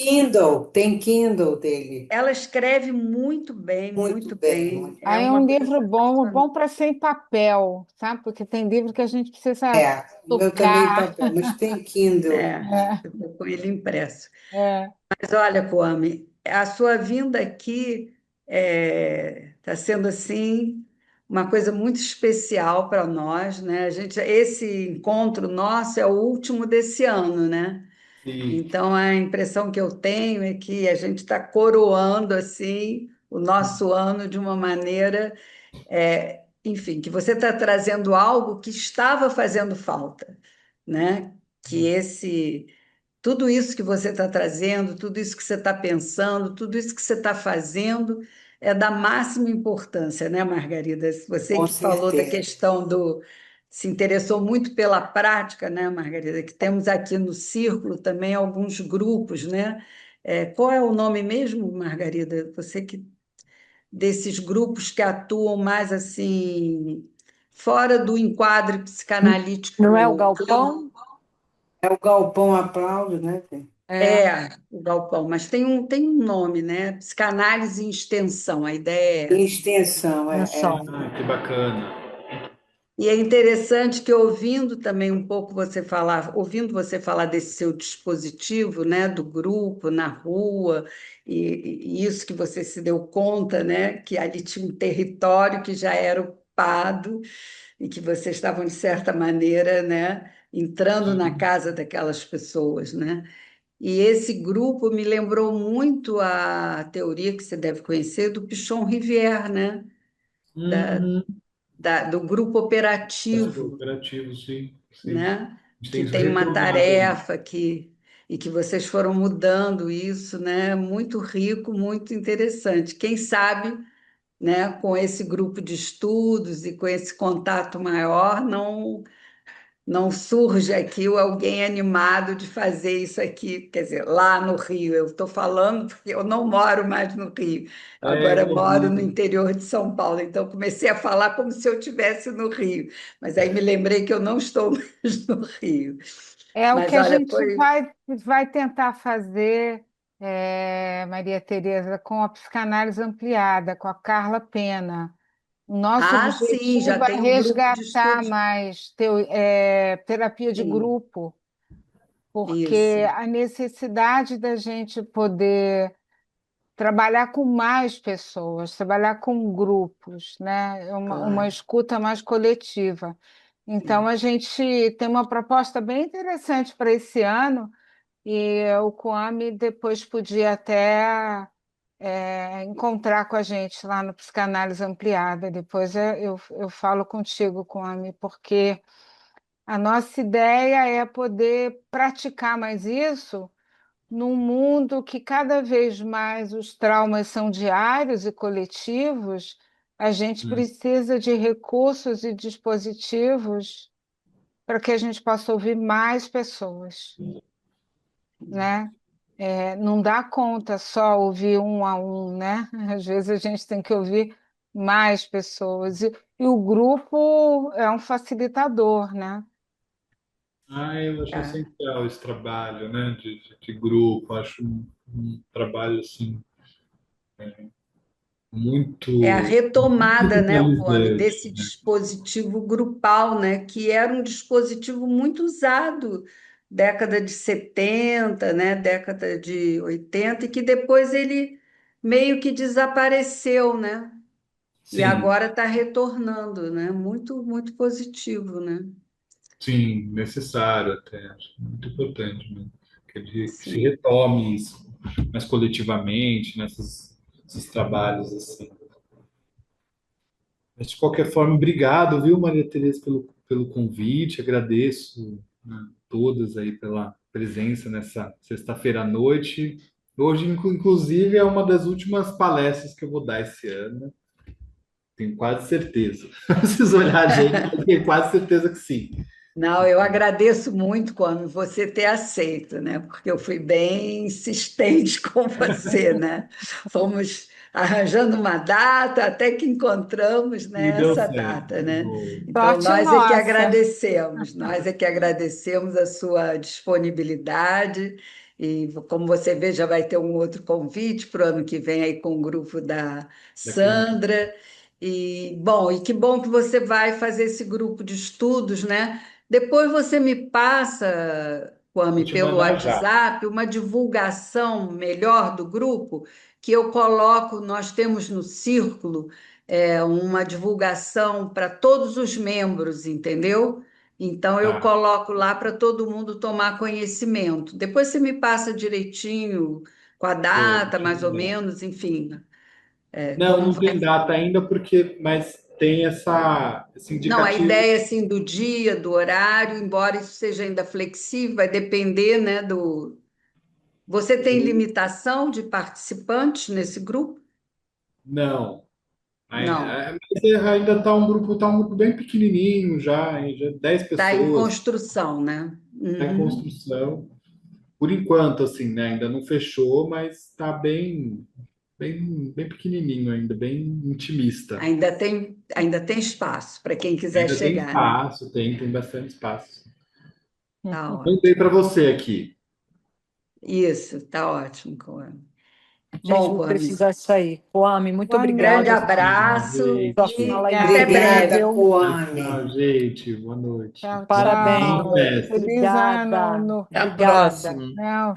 Tem Kindle dele. Ela escreve Muito muito bem, bem. muito. É Aí é uma um coisa livro bom, sensacional. bom para ser em papel, sabe? Porque tem livro que a gente precisa É, o meu também em tocar. papel, mas tem Kindle. É, eu estou com ele impresso. É. Mas olha, Kwame, a sua vinda aqui está sendo assim uma coisa muito especial para nós, né? Esse encontro nosso é o último desse ano, né? E Então, a impressão que eu tenho é que a gente está coroando assim o nosso ano de uma maneira, enfim, que você está trazendo algo que estava fazendo falta, né? Que tudo isso que você está trazendo, tudo isso que você está pensando, tudo isso que você está fazendo é da máxima importância, né, Margarida? Você Com que falou da certeza. questão se interessou muito pela prática, né, Margarida? Que temos aqui no Círculo também alguns grupos, né? Qual é o nome mesmo, Margarida? Você que desses grupos que atuam mais assim, fora do enquadre Não é o psicanalítico. galpão? É o galpão aplaude, né, Fê? É, O galpão, mas tem um nome, né? Psicanálise em extensão, a ideia é Em essa. extensão, atenção. que bacana. E é interessante que ouvindo também um pouco você falar, ouvindo você falar desse seu dispositivo, né, do grupo na rua, e isso que você se deu conta, né, que ali tinha um território que já era ocupado e que vocês estavam, de certa maneira, né, entrando na Sim. casa daquelas pessoas, né? E esse grupo me lembrou muito a teoria que você deve conhecer do Pichon Rivière, né? Da, Uhum. do grupo Acho operativo, cooperativo, sim, sim. né? A gente Que tem isso tem uma retomado aí. tarefa e que vocês foram mudando isso, né? Muito rico, muito interessante. Quem sabe, né, com esse grupo de estudos e com esse contato maior, não surge aqui alguém animado de fazer isso aqui, quer dizer, lá no Rio. Eu estou falando porque eu não moro mais no Rio, agora moro no Imagino. interior de São Paulo, então comecei a falar como se eu estivesse no Rio, mas aí me lembrei que eu não estou mais no Rio. É o que Mas a olha, gente vai tentar fazer, Maria Tereza, com a psicanálise ampliada, com a Carla Pena. O nosso Ah, sim, já objetivo é tem um grupo de resgatar estudos. mais terapia de Sim, grupo, porque isso, a necessidade da gente poder trabalhar com mais pessoas, trabalhar com grupos, né? Uma claro. escuta mais coletiva. Então, Sim. a gente tem uma proposta bem interessante para esse ano, e o Coame depois podia até encontrar com a gente lá no Psicanálise Ampliada. Depois eu falo contigo, Coame, porque a nossa ideia é poder praticar mais isso num mundo que cada vez mais os traumas são diários e coletivos. A gente Hum, precisa de recursos e dispositivos para que a gente possa ouvir mais pessoas, né? Não dá conta só ouvir um a um, né? Às vezes a gente tem que ouvir mais pessoas. E o grupo é um facilitador, né? eu acho Tá. essencial esse trabalho, né, de grupo. Acho um trabalho assim É a muito retomada, né, Kwame, vitalizante, desse né? dispositivo grupal, né, que era um dispositivo muito usado década de 70, né, década de 80, e que depois ele meio que desapareceu, né? E Sim, agora está retornando, né? Muito, muito positivo, né? sim, necessário até. Acho muito importante, né? Que se Sim. retome isso, mas coletivamente, nesses trabalhos assim. Mas, de qualquer forma, obrigado, viu, Maria Tereza, pelo convite. Agradeço, né, todas aí pela presença nessa sexta-feira à noite. Hoje, inclusive, é uma das últimas palestras que eu vou dar esse ano. Tenho quase certeza. Não preciso olhar a agenda, mas tenho quase certeza que sim. Não, eu agradeço muito quando você ter aceito, né? Porque eu fui bem insistente com você, né? Fomos arranjando uma data até que encontramos, E né, deu essa certo. data, né? Então, Sorte nós é que agradecemos a sua disponibilidade. E, como você vê, já vai ter um outro convite para o ano que vem aí com o grupo da Daqui, Sandra. E, bom, e que bom que você vai fazer esse grupo de estudos, né? Depois você me passa, vou Kwame, te pelo mandar já. WhatsApp, uma divulgação melhor do grupo, que eu coloco, nós temos no Círculo, uma divulgação para todos os membros, entendeu? Então, eu Tá. coloco lá para todo mundo tomar conhecimento. Depois você me passa direitinho, com a Vou data, te mais ou mandar. menos, enfim, Não, como não vai. tem data ainda, mas tem esse Não, a indicativo. ideia assim do dia, do horário, embora isso seja ainda flexível, vai depender, né, do. Você tem limitação de participantes nesse grupo? Não. Não. Mas ainda tá um grupo bem pequenininho já 10 Está em pessoas, construção, né? tá em Uhum. construção. Por enquanto, assim, né? Ainda não fechou, mas está bem pequenininho ainda, bem intimista. Ainda tem espaço para quem quiser Ainda tem chegar, né? espaço, tem bastante espaço. Tá Mandei ótimo. para você aqui. Isso, tá ótimo, Coame. Gente, Bom, vou Coame, precisar sair. Coame, muito Boa grande obrigada. noite. Tchau, abraço Sua gente. fala aí Obrigada. Obrigada, incrível. Tchau, Coame. gente. Boa noite. Tchau, Parabéns. Boa tchau. festa. Feliz ano, Obrigada. Até a Obrigada. próxima. né?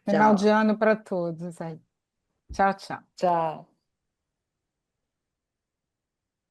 Final de tchau. ano para todos aí. Tchau, tchau. Tchau.